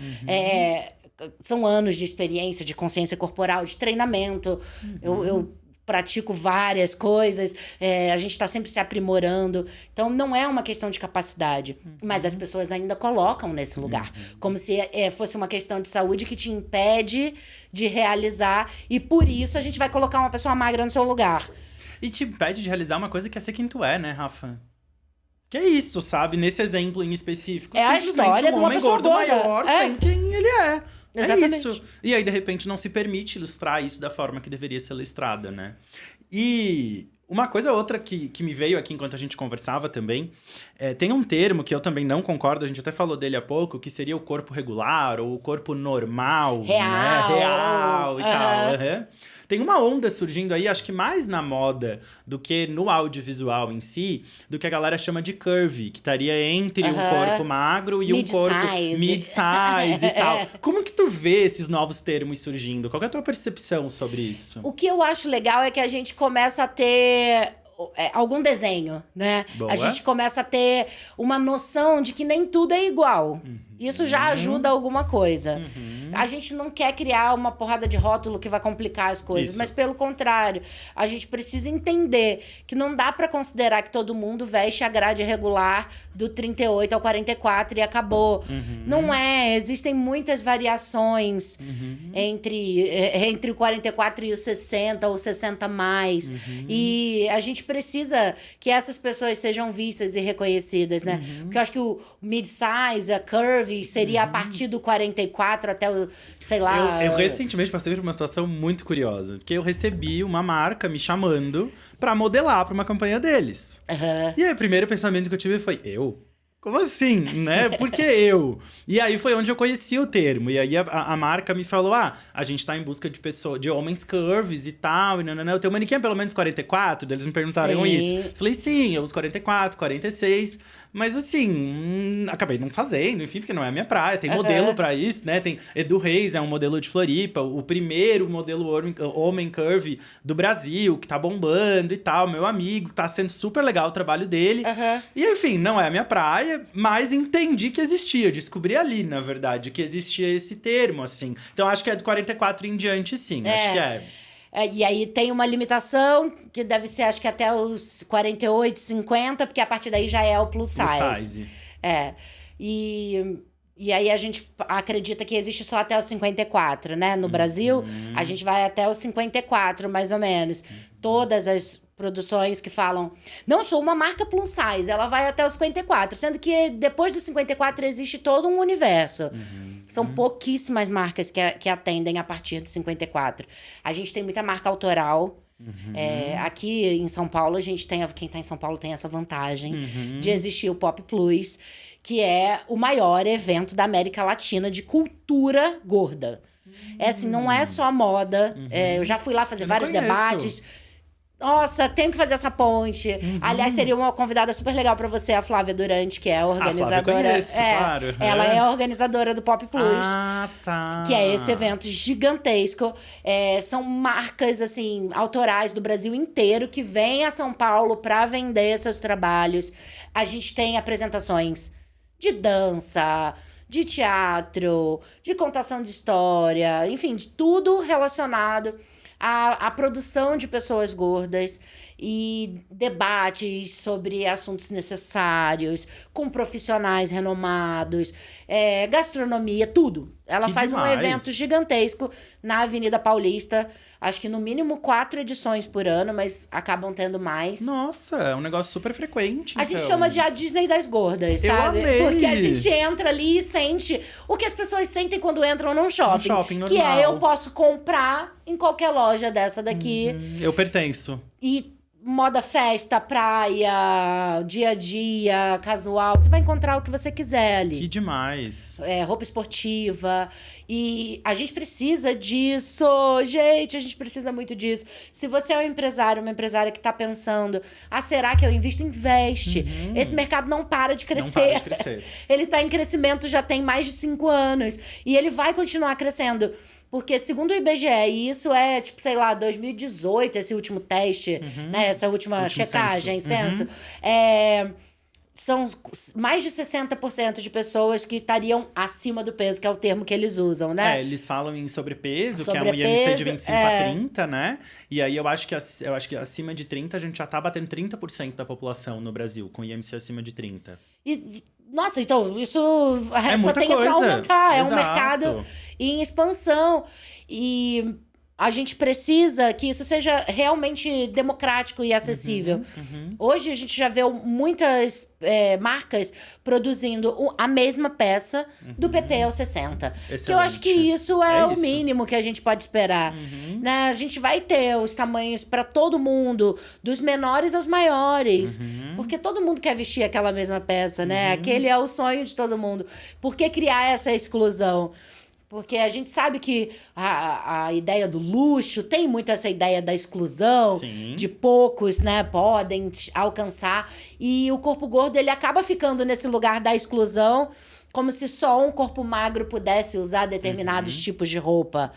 São anos de experiência, de consciência corporal, de treinamento. Eu pratico várias coisas, a gente está sempre se aprimorando. Então, não é uma questão de capacidade. Mas as pessoas ainda colocam nesse lugar. Como se fosse uma questão de saúde que te impede de realizar. E por isso, a gente vai colocar uma pessoa magra no seu lugar. E te impede de realizar uma coisa que é ser quem tu é, né, Rafa? Que é isso, sabe? Nesse exemplo em específico. É a história de uma homem pessoa gordo gorda. maior sem quem ele é. Exatamente. É isso. E aí, de repente, não se permite ilustrar isso da forma que deveria ser ilustrada, né? E uma coisa outra que me veio aqui enquanto a gente conversava também, tem um termo que eu também não concordo, a gente até falou dele há pouco, que seria o corpo regular ou o corpo normal. Real. Né? Real e tal. Tem uma onda surgindo aí, acho que mais na moda do que no audiovisual em si, do que a galera chama de curvy, que estaria entre um corpo magro e um corpo mid-size e tal. Como que tu vê esses novos termos surgindo? Qual que é a tua percepção sobre isso? O que eu acho legal é que a gente começa a ter... algum desenho, né? Boa. A gente começa a ter uma noção de que nem tudo é igual. Isso já ajuda alguma coisa. A gente não quer criar uma porrada de rótulo que vai complicar as coisas, mas pelo contrário, a gente precisa entender que não dá pra considerar que todo mundo veste a grade regular do 38 ao 44 e acabou. Não é, existem muitas variações entre o 44 e o 60 ou 60 mais. E a gente precisa que essas pessoas sejam vistas e reconhecidas, né? Porque eu acho que o mid-size, a curvy, seria a partir do 44 até o, sei lá... Eu recentemente passei por uma situação muito curiosa. Porque eu recebi uma marca me chamando pra modelar pra uma campanha deles. E aí, o primeiro pensamento que eu tive foi, eu? Como assim, né? Por que eu? E aí foi onde eu conheci o termo. E aí a marca me falou, a gente tá em busca de homens curves e tal. E não, eu tenho manequim pelo menos 44. Daí eles me perguntaram isso. Falei, sim, eu uso 44, 46. Mas assim, acabei não fazendo, enfim, porque não é a minha praia. Tem modelo pra isso, né? Tem Edu Reis, é um modelo de Floripa. O primeiro modelo homem curve do Brasil, que tá bombando e tal. Meu amigo, tá sendo super legal o trabalho dele. E enfim, não é a minha praia, mas entendi que existia. Descobri ali, na verdade, que existia esse termo, assim. Então acho que é do 44 em diante, sim. Acho que é. E aí tem uma limitação, que deve ser, acho que até os 48, 50, porque a partir daí já é o plus size. E aí a gente acredita que existe só até os 54, né? No Brasil, a gente vai até os 54, mais ou menos. Todas as produções que falam, não, sou uma marca plus size, ela vai até os 54. Sendo que depois dos 54 existe todo um universo. São pouquíssimas marcas que atendem a partir dos 54. A gente tem muita marca autoral. Aqui em São Paulo, a gente tem... Quem tá em São Paulo tem essa vantagem de existir o Pop Plus, que é o maior evento da América Latina de cultura gorda. Assim, não é só moda. Eu já fui lá fazer vários debates. Nossa, tenho que fazer essa ponte. Aliás, seria uma convidada super legal pra você, a Flávia Durante, que é a organizadora. A Flávia eu conheço, claro. Ela é a organizadora do Pop Plus. Ah, tá. Que é esse evento gigantesco. São marcas, assim, autorais do Brasil inteiro que vêm a São Paulo pra vender seus trabalhos. A gente tem apresentações de dança, de teatro, de contação de história, enfim, de tudo relacionado à produção de pessoas gordas e debates sobre assuntos necessários, com profissionais renomados, gastronomia, tudo. Ela faz demais. um evento gigantesco na Avenida Paulista, acho que no mínimo 4 edições por ano, mas acabam tendo mais. Nossa, é um negócio super frequente. A gente chama de a Disney das gordas, Eu sabe? amei. Porque a gente entra ali e sente o que as pessoas sentem quando entram num shopping. Normal. Que é, eu posso comprar em qualquer loja dessa daqui. Eu pertenço. E moda festa, praia, dia a dia, casual. Você vai encontrar o que você quiser ali. Que demais. Roupa esportiva. E a gente precisa disso, gente. A gente precisa muito disso. Se você é um empresário, uma empresária que tá pensando, será que eu invisto? Investe. Esse mercado não para de crescer. Não para de crescer. Ele tá em crescimento já tem mais de 5 anos. E ele vai continuar crescendo. Porque, segundo o IBGE, e isso é, tipo, sei lá, 2018, esse último teste, né? Essa última checagem, censo. São mais de 60% de pessoas que estariam acima do peso, que é o termo que eles usam, né? Eles falam em sobrepeso, que é um Sobrepeso, IMC de 25 a 30, né? E aí eu acho que acima de 30 a gente já tá batendo 30% da população no Brasil, com IMC acima de 30. Nossa, então, isso só muita tem pra coisa. aumentar. É um Exato. mercado em expansão. E a gente precisa que isso seja realmente democrático e acessível. Hoje a gente já vê muitas marcas produzindo a mesma peça do PP ao 60. Excelente. Que eu acho que isso é o isso. mínimo que a gente pode esperar. Né? A gente vai ter os tamanhos para todo mundo, dos menores aos maiores. Porque todo mundo quer vestir aquela mesma peça, né? Aquele é o sonho de todo mundo. Por que criar essa exclusão? Porque a gente sabe que a ideia do luxo tem muito essa ideia da exclusão, Sim. de poucos, né, podem alcançar. E o corpo gordo, ele acaba ficando nesse lugar da exclusão, como se só um corpo magro pudesse usar determinados tipos de roupa.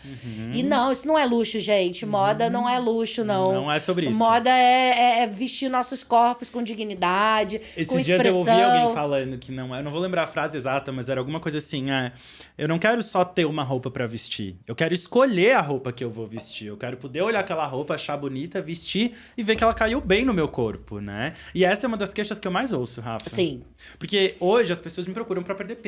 E não, isso não é luxo, gente. Moda não é luxo, não. Não é sobre isso. Moda é vestir nossos corpos com dignidade, Esses com dias expressão. eu ouvi alguém falando que não vou lembrar a frase exata, mas era alguma coisa assim, eu não quero só ter uma roupa pra vestir, eu quero escolher a roupa que eu vou vestir, eu quero poder olhar aquela roupa, achar bonita, vestir e ver que ela caiu bem no meu corpo, né? E essa é uma das queixas que eu mais ouço, Rafa. Sim. Porque hoje as pessoas me procuram pra perder peso.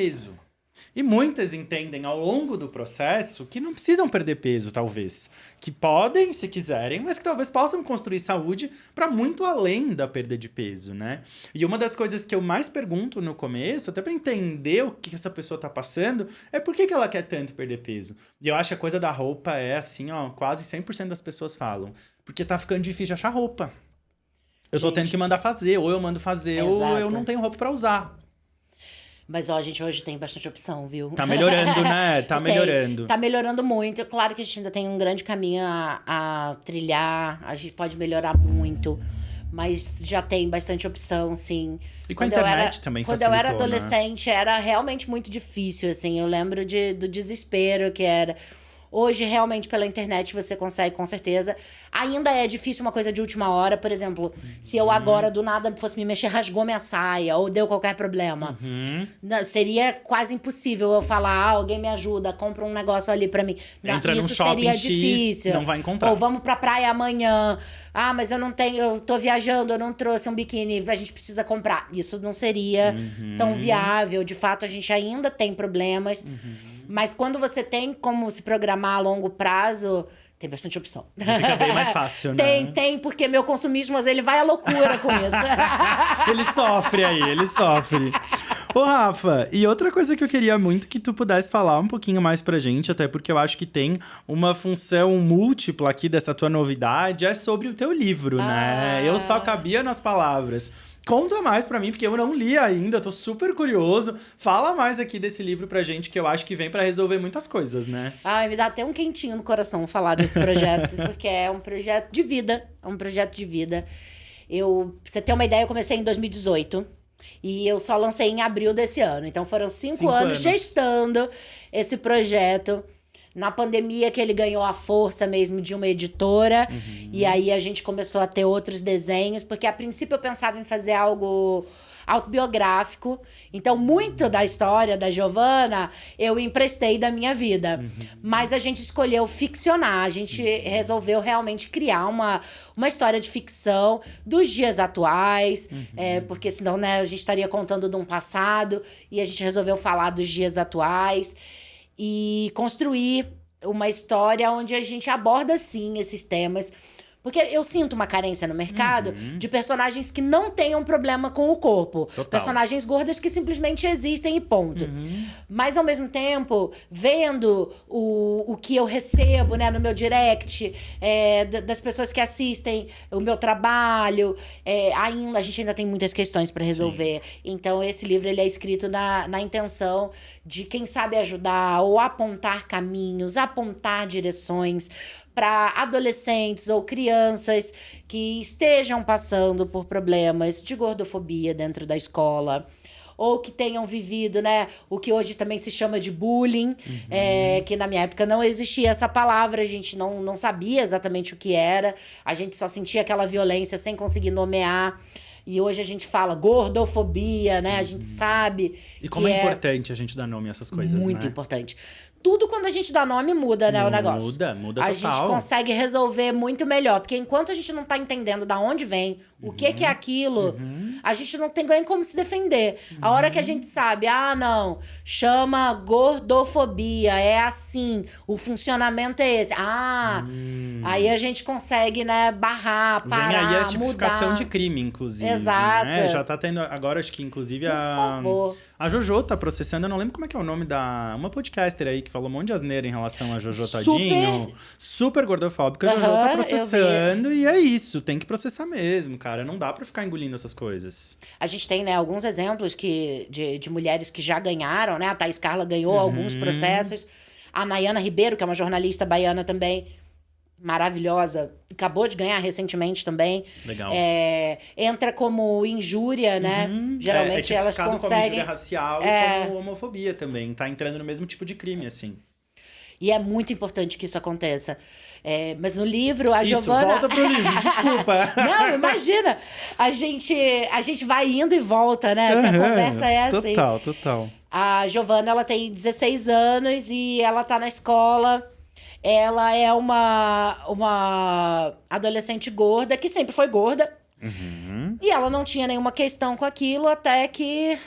E muitas entendem ao longo do processo que não precisam perder peso, talvez. Que podem, se quiserem, mas que talvez possam construir saúde para muito além da perda de peso, né? E uma das coisas que eu mais pergunto no começo, até para entender o que essa pessoa tá passando, é por que ela quer tanto perder peso. E eu acho que a coisa da roupa é assim, quase 100% das pessoas falam. Porque tá ficando difícil de achar roupa. Eu tô tendo que mandar fazer, ou eu mando fazer, ou eu não tenho roupa para usar. Mas, ó, a gente hoje tem bastante opção, viu? Tá melhorando, né? Tá melhorando. Tá melhorando muito. Claro que a gente ainda tem um grande caminho a trilhar. A gente pode melhorar muito. Mas já tem bastante opção, sim. E com a internet também facilitou, quando eu era adolescente, era realmente muito difícil, assim. Eu lembro do desespero que era. Hoje, realmente, pela internet, você consegue, com certeza. Ainda é difícil uma coisa de última hora. Por exemplo, se eu agora, do nada, fosse me mexer, rasgou minha saia ou deu qualquer problema. Seria quase impossível eu falar, alguém me ajuda, compra um negócio ali pra mim. Entra num isso shopping seria X, difícil. não vai encontrar. Ou vamos pra praia amanhã. Mas eu não tenho, eu tô viajando, eu não trouxe um biquíni, a gente precisa comprar. Isso não seria tão viável. De fato, a gente ainda tem problemas. Mas quando você tem como se programar a longo prazo, tem bastante opção. Fica bem mais fácil, né? Tem, porque meu consumismo, ele vai à loucura com isso. Ele sofre aí, ele sofre. Ô, Rafa, e outra coisa que eu queria muito que tu pudesse falar um pouquinho mais pra gente, até porque eu acho que tem uma função múltipla aqui dessa tua novidade, é sobre o teu livro, né? Eu só cabia nas palavras. Conta mais pra mim, porque eu não li ainda, tô super curioso. Fala mais aqui desse livro pra gente, que eu acho que vem pra resolver muitas coisas, né? Ai, me dá até um quentinho no coração falar desse projeto, porque é um projeto de vida. É um projeto de vida. Pra você ter uma ideia, eu comecei em 2018 e eu só lancei em abril desse ano. Então foram 5 anos gestando esse projeto. Na pandemia que ele ganhou a força mesmo de uma editora. E aí a gente começou a ter outros desenhos, porque a princípio eu pensava em fazer algo autobiográfico. Então, muito da história da Giovana eu emprestei da minha vida. Mas a gente escolheu ficcionar. A gente resolveu realmente criar uma história de ficção dos dias atuais. Porque senão, né, a gente estaria contando de um passado. E a gente resolveu falar dos dias atuais. E construir uma história onde a gente aborda, sim, esses temas. Porque eu sinto uma carência no mercado de personagens que não tenham problema com o corpo. Total. Personagens gordas que simplesmente existem e ponto. Mas, ao mesmo tempo, vendo o que eu recebo, né, no meu direct, das pessoas que assistem o meu trabalho, a gente ainda tem muitas questões para resolver. Sim. Então, esse livro ele é escrito na intenção de, quem sabe, ajudar ou apontar caminhos, apontar direções para adolescentes ou crianças que estejam passando por problemas de gordofobia dentro da escola, ou que tenham vivido, né, o que hoje também se chama de bullying, que na minha época não existia essa palavra, a gente não sabia exatamente o que era, a gente só sentia aquela violência sem conseguir nomear. E hoje a gente fala gordofobia, né? A gente sabe. E como é importante a gente dar nome a essas coisas, muito né? importante. Tudo quando a gente dá nome muda, né, o negócio. Muda a total. gente consegue resolver muito melhor. Porque enquanto a gente não tá entendendo da onde vem, o que é aquilo, a gente não tem nem como se defender. A hora que a gente sabe, não, chama gordofobia, é assim, o funcionamento é esse. Aí a gente consegue, né, barrar, parar, vem aí a tipificação mudar. de crime, inclusive. Exato. Né? Já tá tendo, agora acho que inclusive Por favor. A Jojo tá processando, eu não lembro como é que é o nome uma podcaster aí que falou um monte de asneira em relação a Jojo Todinho. Super gordofóbica. A Jojo tá processando e é isso, tem que processar mesmo, cara. Não dá pra ficar engolindo essas coisas. A gente tem, né, alguns exemplos de mulheres que já ganharam, né? A Thaís Carla ganhou alguns processos. A Nayana Ribeiro, que é uma jornalista baiana também, maravilhosa, acabou de ganhar recentemente também. Legal. Entra como injúria, né? Geralmente elas conseguem... como injúria racial e como homofobia também. Tá entrando no mesmo tipo de crime, assim. E é muito importante que isso aconteça. Mas no livro, a Giovana... volta pro livro, desculpa. Não, imagina. A gente vai indo e volta, né? Essa conversa é assim. Total. A Giovana, ela tem 16 anos e ela tá na escola. Ela é uma adolescente gorda, que sempre foi gorda. E ela não tinha nenhuma questão com aquilo, até que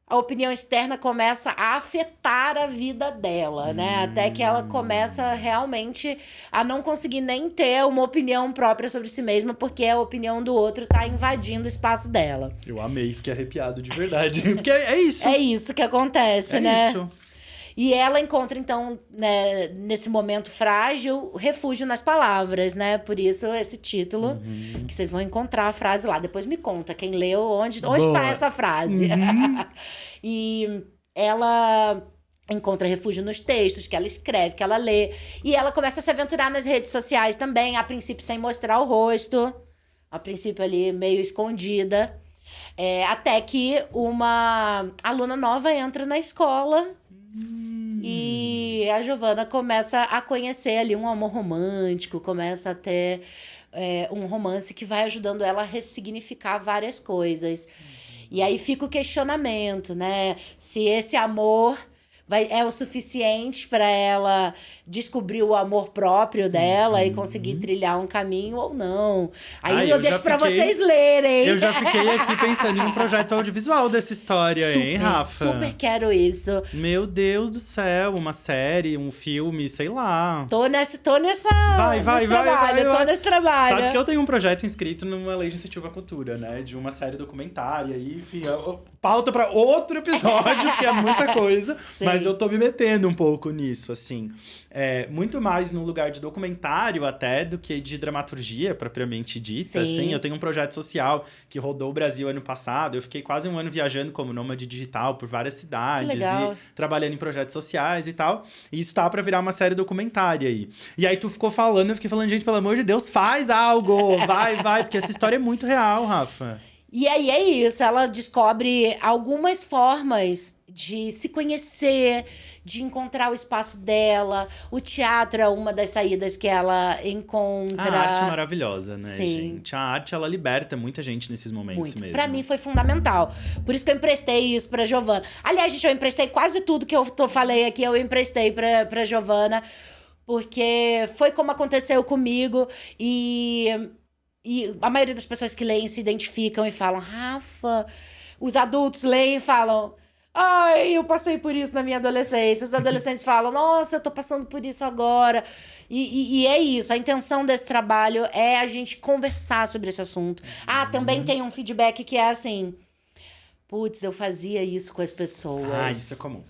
a opinião externa começa a afetar a vida dela, né? Até que ela começa realmente a não conseguir nem ter uma opinião própria sobre si mesma, porque a opinião do outro tá invadindo o espaço dela. Eu amei, fiquei arrepiado de verdade. Porque é isso. É isso que acontece, né? É isso. E ela encontra, então, né, nesse momento frágil, refúgio nas palavras, né? Por isso, esse título, que vocês vão encontrar a frase lá. Depois me conta, quem leu, onde está essa frase. E ela encontra refúgio nos textos que ela escreve, que ela lê. E ela começa a se aventurar nas redes sociais também, a princípio sem mostrar o rosto. A princípio ali, meio escondida. Até que uma aluna nova entra na escola... E a Giovana começa a conhecer ali um amor romântico, começa a ter um romance que vai ajudando ela a ressignificar várias coisas. E aí fica o questionamento, né? Se esse amor é o suficiente para ela descobrir o amor próprio dela e conseguir trilhar um caminho ou não. Aí eu deixo para vocês lerem. Eu já fiquei aqui pensando em um projeto audiovisual dessa história, hein, Rafa? Super quero isso. Meu Deus do céu, uma série, um filme, sei lá. Tô nesse Vai. Tô nesse trabalho. Sabe que eu tenho um projeto inscrito numa lei de incentivo à cultura, né? De uma série documentária. E, enfim, pauta pra outro episódio, porque é muita coisa. Sim. Mas eu tô me metendo um pouco nisso, assim. Muito mais no lugar de documentário até do que de dramaturgia, propriamente dita. Sim. Assim, eu tenho um projeto social que rodou o Brasil ano passado. Eu fiquei quase um ano viajando como nômade digital por várias cidades. Que legal. E trabalhando em projetos sociais e tal. E isso tá pra virar uma série documentária aí. E aí tu ficou falando, eu fiquei falando, gente, pelo amor de Deus, faz algo! Vai, porque essa história é muito real, Rafa. E aí é isso, ela descobre algumas formas de se conhecer, de encontrar o espaço dela. O teatro é uma das saídas que ela encontra. A arte é maravilhosa, né, Sim. gente? A arte, ela liberta muita gente nesses momentos Muito. mesmo. Pra mim foi fundamental. Por isso que eu emprestei isso pra Giovana. Aliás, gente, eu emprestei quase tudo que eu falei aqui, eu emprestei pra Giovana. Porque foi como aconteceu comigo. E a maioria das pessoas que leem se identificam e falam, Rafa... Os adultos leem e falam... Ai, eu passei por isso na minha adolescência. Os adolescentes falam, nossa, eu tô passando por isso agora. E é isso, a intenção desse trabalho é a gente conversar sobre esse assunto. Também tem um feedback que é assim... Putz, eu fazia isso com as pessoas. Isso é comum.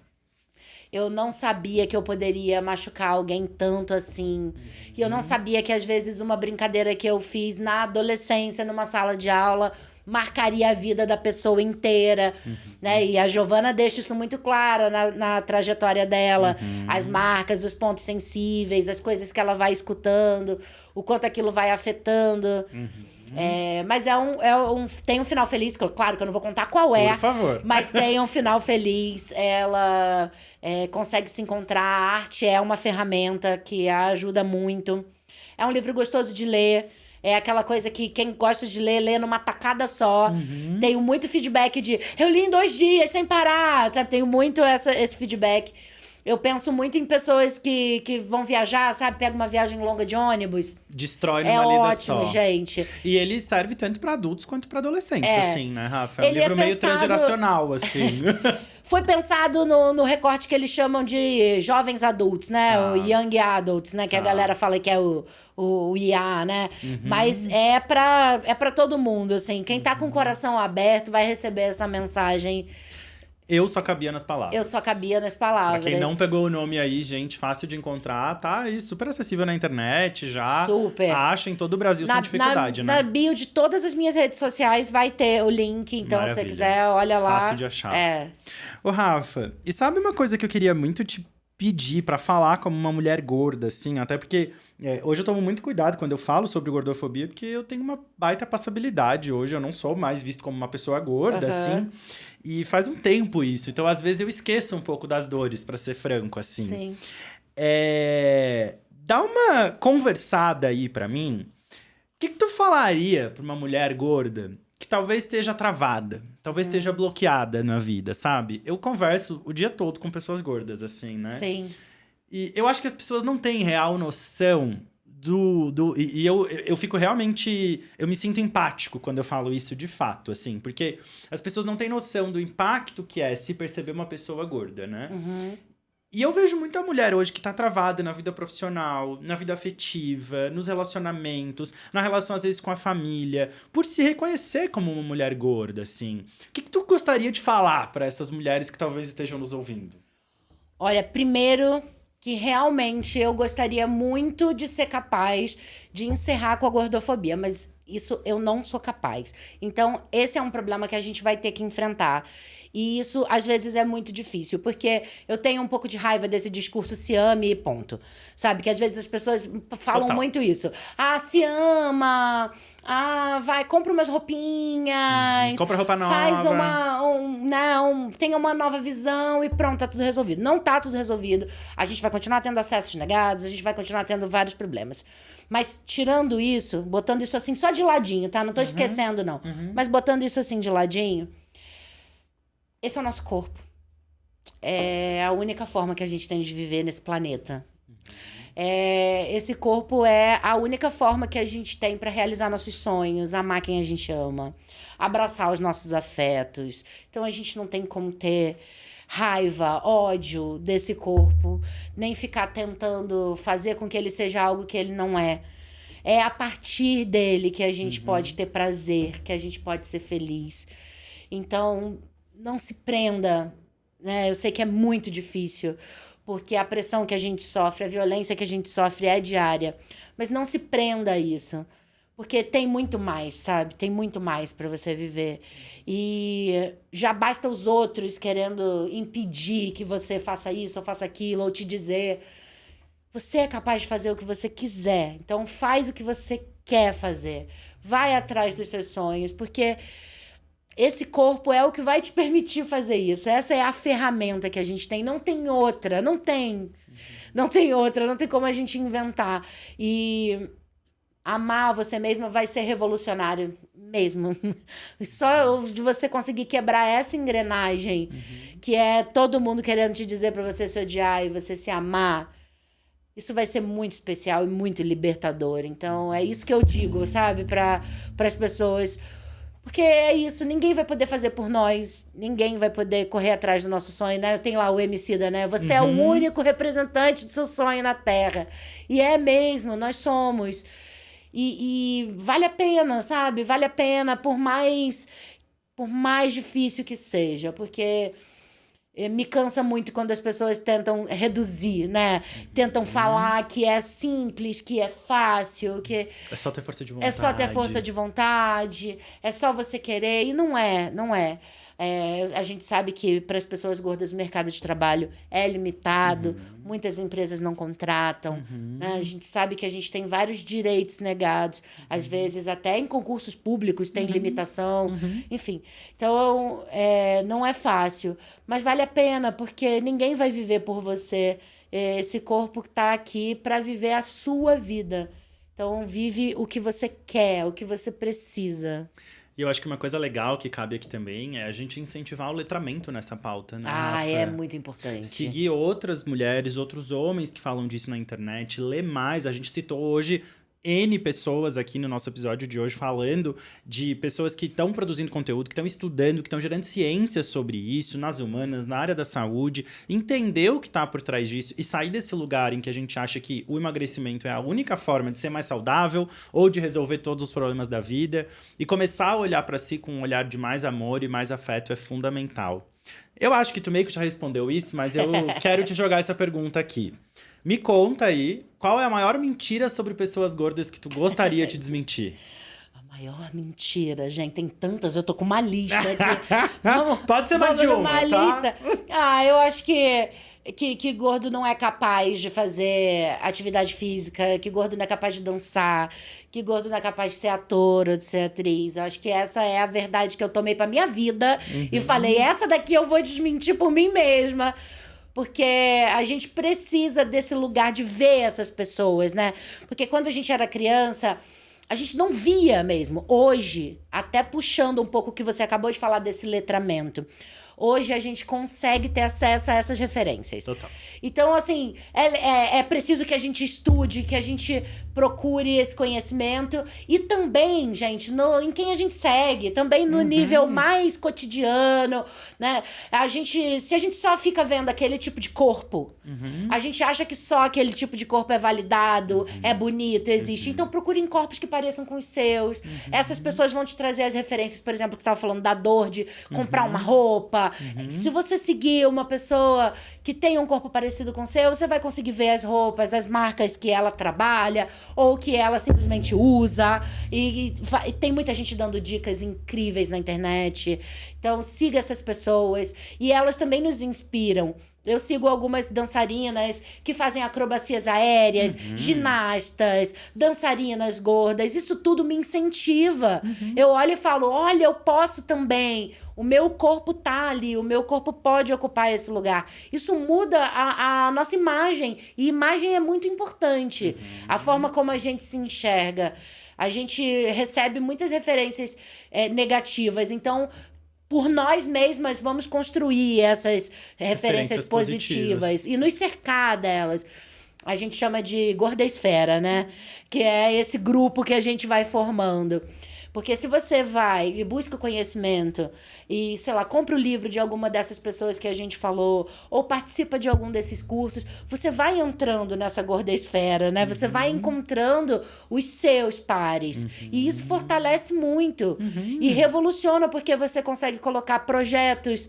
Eu não sabia que eu poderia machucar alguém tanto assim. E eu não sabia que, às vezes, uma brincadeira que eu fiz na adolescência, numa sala de aula, marcaria a vida da pessoa inteira. Né? E a Giovana deixa isso muito claro na trajetória dela. As marcas, os pontos sensíveis, as coisas que ela vai escutando, o quanto aquilo vai afetando. Mas tem um final feliz, claro que eu não vou contar qual é. Por favor. Mas tem um final feliz. Ela consegue se encontrar. A arte é uma ferramenta que a ajuda muito. É um livro gostoso de ler. É aquela coisa que quem gosta de ler, lê numa tacada só. Tenho muito feedback de... Eu li em 2 dias, sem parar. Sabe? Tenho muito esse feedback. Eu penso muito em pessoas que vão viajar, sabe? Pega uma viagem longa de ônibus. Destrói numa lida só. É ótimo, gente. E ele serve tanto pra adultos quanto pra adolescentes, assim, né, Rafa? É um Ele livro é meio pensado- transgeracional, assim. Foi pensado no recorte que eles chamam de jovens adultos, né? O young adults, né? Que a galera fala que é o IA, né? Mas é pra todo mundo, assim. Quem tá com o coração aberto vai receber essa mensagem. Eu só cabia nas palavras. Eu só cabia nas palavras. Pra quem não pegou o nome aí, gente, fácil de encontrar, tá aí super acessível na internet já. Super. Acha em todo o Brasil sem dificuldade, né? Na bio de todas as minhas redes sociais vai ter o link, então se você Maravilha. quiser, olha lá. Fácil de achar. É. Ô, Rafa, e sabe uma coisa que eu queria muito te pedir pra falar como uma mulher gorda, assim? Até porque hoje eu tomo muito cuidado quando eu falo sobre gordofobia, porque eu tenho uma baita passabilidade hoje. Eu não sou mais visto como uma pessoa gorda, assim. E faz um tempo isso. Então, às vezes, eu esqueço um pouco das dores, pra ser franco, assim. Sim. Dá uma conversada aí pra mim. O que tu falaria pra uma mulher gorda que talvez esteja travada, talvez esteja bloqueada na vida, sabe? Eu converso o dia todo com pessoas gordas, assim, né? Sim. E eu acho que as pessoas não têm real noção e eu fico realmente... Eu me sinto empático quando eu falo isso de fato, assim. Porque as pessoas não têm noção do impacto que é se perceber uma pessoa gorda, né? E eu vejo muita mulher hoje que tá travada na vida profissional, na vida afetiva, nos relacionamentos, na relação, às vezes, com a família, por se reconhecer como uma mulher gorda, assim. O que tu gostaria de falar para essas mulheres que talvez estejam nos ouvindo? Olha, primeiro que realmente eu gostaria muito de ser capaz de encerrar com a gordofobia, mas isso eu não sou capaz. Então, esse é um problema que a gente vai ter que enfrentar. E isso, às vezes, é muito difícil, porque eu tenho um pouco de raiva desse discurso se ame e ponto. Sabe? Que às vezes as pessoas falam Total. muito isso. Se ama... vai, compra umas roupinhas. Compra roupa nova. Faz tenha uma nova visão e pronto, tá tudo resolvido. Não tá tudo resolvido. A gente vai continuar tendo acessos negados, a gente vai continuar tendo vários problemas. Mas tirando isso, botando isso assim só de ladinho, tá? Não tô esquecendo, não. Mas botando isso assim de ladinho, esse é o nosso corpo. é a única forma que a gente tem de viver nesse planeta. Esse corpo é a única forma que a gente tem para realizar nossos sonhos, amar quem a gente ama, abraçar os nossos afetos. Então a gente não tem como ter raiva, ódio desse corpo, nem ficar tentando fazer com que ele seja algo que ele não é. É a partir dele que a gente pode ter prazer, que a gente pode ser feliz. Então, não se prenda, né? Eu sei que é muito difícil, porque a pressão que a gente sofre, a violência que a gente sofre é diária. Mas não se prenda a isso, porque tem muito mais, sabe? Tem muito mais para você viver. E já basta os outros querendo impedir que você faça isso ou faça aquilo, ou te dizer... Você é capaz de fazer o que você quiser. Então, faz o que você quer fazer. Vai atrás dos seus sonhos, porque... Esse corpo é o que vai te permitir fazer isso. Essa é a ferramenta que a gente tem. Não tem outra. Não tem. Não tem outra. Não tem como a gente inventar. E amar você mesma vai ser revolucionário mesmo. Só de você conseguir quebrar essa engrenagem, que é todo mundo querendo te dizer pra você se odiar e você se amar. Isso vai ser muito especial e muito libertador. Então, é isso que eu digo, sabe? Para as pessoas... Porque é isso, ninguém vai poder fazer por nós, ninguém vai poder correr atrás do nosso sonho, né? Tem lá o Emicida, né? Você é o único representante do seu sonho na Terra. E é mesmo, nós somos. E vale a pena, sabe? Vale a pena, por mais difícil que seja, porque... Me cansa muito quando as pessoas tentam reduzir, né? Tentam falar que é simples, que é fácil, que... É só ter força de vontade. É só ter força de vontade, é só você querer. E não é, não é. A gente sabe que para as pessoas gordas o mercado de trabalho é limitado, muitas empresas não contratam, né? A gente sabe que a gente tem vários direitos negados, às vezes até em concursos públicos tem limitação, enfim. Então, não é fácil, mas vale a pena, porque ninguém vai viver por você. Esse corpo está aqui para viver a sua vida. Então, vive o que você quer, o que você precisa. E eu acho que uma coisa legal que cabe aqui também é a gente incentivar o letramento nessa pauta, né, Rafa? É muito importante. Seguir outras mulheres, outros homens que falam disso na internet, ler mais. A gente citou hoje N pessoas aqui no nosso episódio de hoje falando de pessoas que estão produzindo conteúdo, que estão estudando, que estão gerando ciência sobre isso, nas humanas, na área da saúde, entender o que está por trás disso e sair desse lugar em que a gente acha que o emagrecimento é a única forma de ser mais saudável ou de resolver todos os problemas da vida e começar a olhar para si com um olhar de mais amor e mais afeto é fundamental. Eu acho que tu meio que já respondeu isso, mas eu quero te jogar essa pergunta aqui. Me conta aí, qual é a maior mentira sobre pessoas gordas que tu gostaria de desmentir? A maior mentira, gente, tem tantas, eu tô com uma lista aqui. Pode ser mais de uma, lista. Eu acho que gordo não é capaz de fazer atividade física, que gordo não é capaz de dançar, que gordo não é capaz de ser ator ou de ser atriz. Eu acho que essa é a verdade que eu tomei pra minha vida e falei, essa daqui eu vou desmentir por mim mesma. Porque a gente precisa desse lugar de ver essas pessoas, né? Porque quando a gente era criança, a gente não via mesmo. Hoje, até puxando um pouco o que você acabou de falar desse letramento, hoje a gente consegue ter acesso a essas referências. Total. Então, assim, é preciso que a gente estude, que a gente procure esse conhecimento. E também, gente, em quem a gente segue, também no nível mais cotidiano, né? Se a gente só fica vendo aquele tipo de corpo, a gente acha que só aquele tipo de corpo é validado, é bonito, existe. Então, procurem corpos que pareçam com os seus. Essas pessoas vão te trazer as referências, por exemplo, que você estava falando da dor de comprar uma roupa. Se você seguir uma pessoa que tem um corpo parecido com o seu, você vai conseguir ver as roupas, as marcas que ela trabalha ou que ela simplesmente usa. E tem muita gente dando dicas incríveis na internet. Então, siga essas pessoas. E elas também nos inspiram. Eu sigo algumas dançarinas que fazem acrobacias aéreas, ginastas, dançarinas gordas. Isso tudo me incentiva. Eu olho e falo, olha, eu posso também. O meu corpo tá ali, o meu corpo pode ocupar esse lugar. Isso muda a nossa imagem. E imagem é muito importante. A forma como a gente se enxerga. A gente recebe muitas referências negativas. Então, por nós mesmas vamos construir essas referências positivas e nos cercar delas. A gente chama de gordesfera, né? Que é esse grupo que a gente vai formando. Porque se você vai e busca conhecimento e, sei lá, compra o livro de alguma dessas pessoas que a gente falou, ou participa de algum desses cursos, você vai entrando nessa gordesfera, né? Você vai encontrando os seus pares. E isso fortalece muito. E revoluciona, porque você consegue colocar projetos,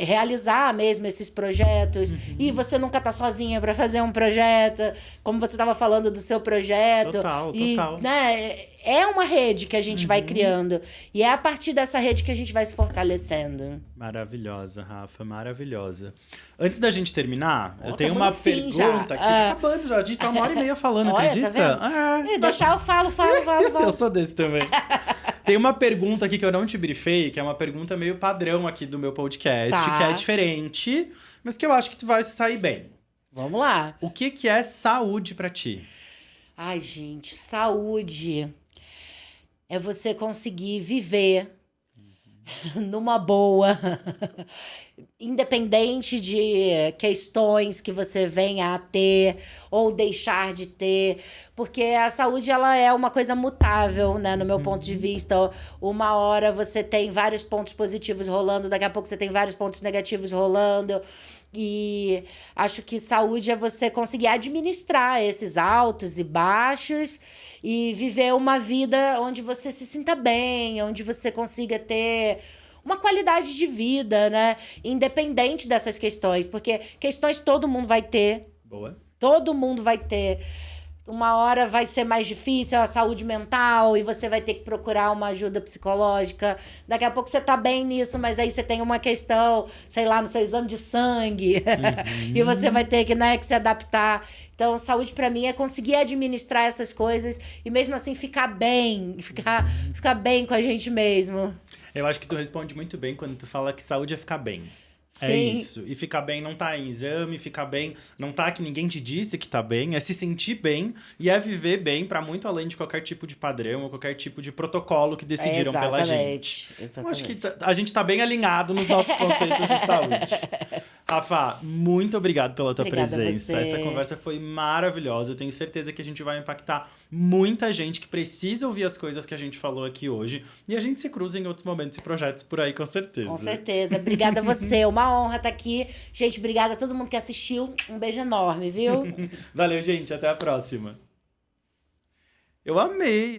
realizar mesmo esses projetos. E você nunca tá sozinha para fazer um projeto, como você estava falando do seu projeto. Total. Né, é uma rede que a gente vai criando. E é a partir dessa rede que a gente vai se fortalecendo. Maravilhosa, Rafa, maravilhosa. Antes da gente terminar, eu tenho tamo uma no fim pergunta já. aqui. Tá acabando já, a gente tá 1h30 falando, Olha, acredita? tá vendo? Deixar eu falo. Eu sou desse também. Tem uma pergunta aqui que eu não te brifei, que é uma pergunta meio padrão aqui do meu podcast, Tá. que é diferente, mas que eu acho que tu vai se sair bem. Vamos lá. O que é saúde pra ti? Ai, gente, saúde é você conseguir viver numa boa, independente de questões que você venha a ter ou deixar de ter, porque a saúde ela é uma coisa mutável, né, no meu ponto de vista. Uma hora você tem vários pontos positivos rolando, daqui a pouco você tem vários pontos negativos rolando. E acho que saúde é você conseguir administrar esses altos e baixos e viver uma vida onde você se sinta bem, onde você consiga ter uma qualidade de vida, né? Independente dessas questões, porque questões todo mundo vai ter. Boa. Todo mundo vai ter. Uma hora vai ser mais difícil a saúde mental e você vai ter que procurar uma ajuda psicológica. Daqui a pouco você tá bem nisso, mas aí você tem uma questão, sei lá, no seu exame de sangue. E você vai ter que, né, que se adaptar. Então, saúde pra mim é conseguir administrar essas coisas e mesmo assim ficar bem. Ficar bem com a gente mesmo. Eu acho que tu responde muito bem quando tu fala que saúde é ficar bem. É Sim. isso. E ficar bem não tá em exame, ficar bem não tá que ninguém te disse que tá bem, é se sentir bem e é viver bem pra muito além de qualquer tipo de padrão ou qualquer tipo de protocolo que decidiram pela gente. Exatamente. Eu acho que a gente tá bem alinhado nos nossos conceitos de saúde. Rafa, muito obrigado pela tua Obrigada a presença. você. Essa conversa foi maravilhosa. Eu tenho certeza que a gente vai impactar muita gente que precisa ouvir as coisas que a gente falou aqui hoje. E a gente se cruza em outros momentos e projetos por aí, com certeza. Com certeza. Obrigada a você. Uma honra estar aqui. Gente, obrigada a todo mundo que assistiu. Um beijo enorme, viu? Valeu, gente. Até a próxima. Eu amei.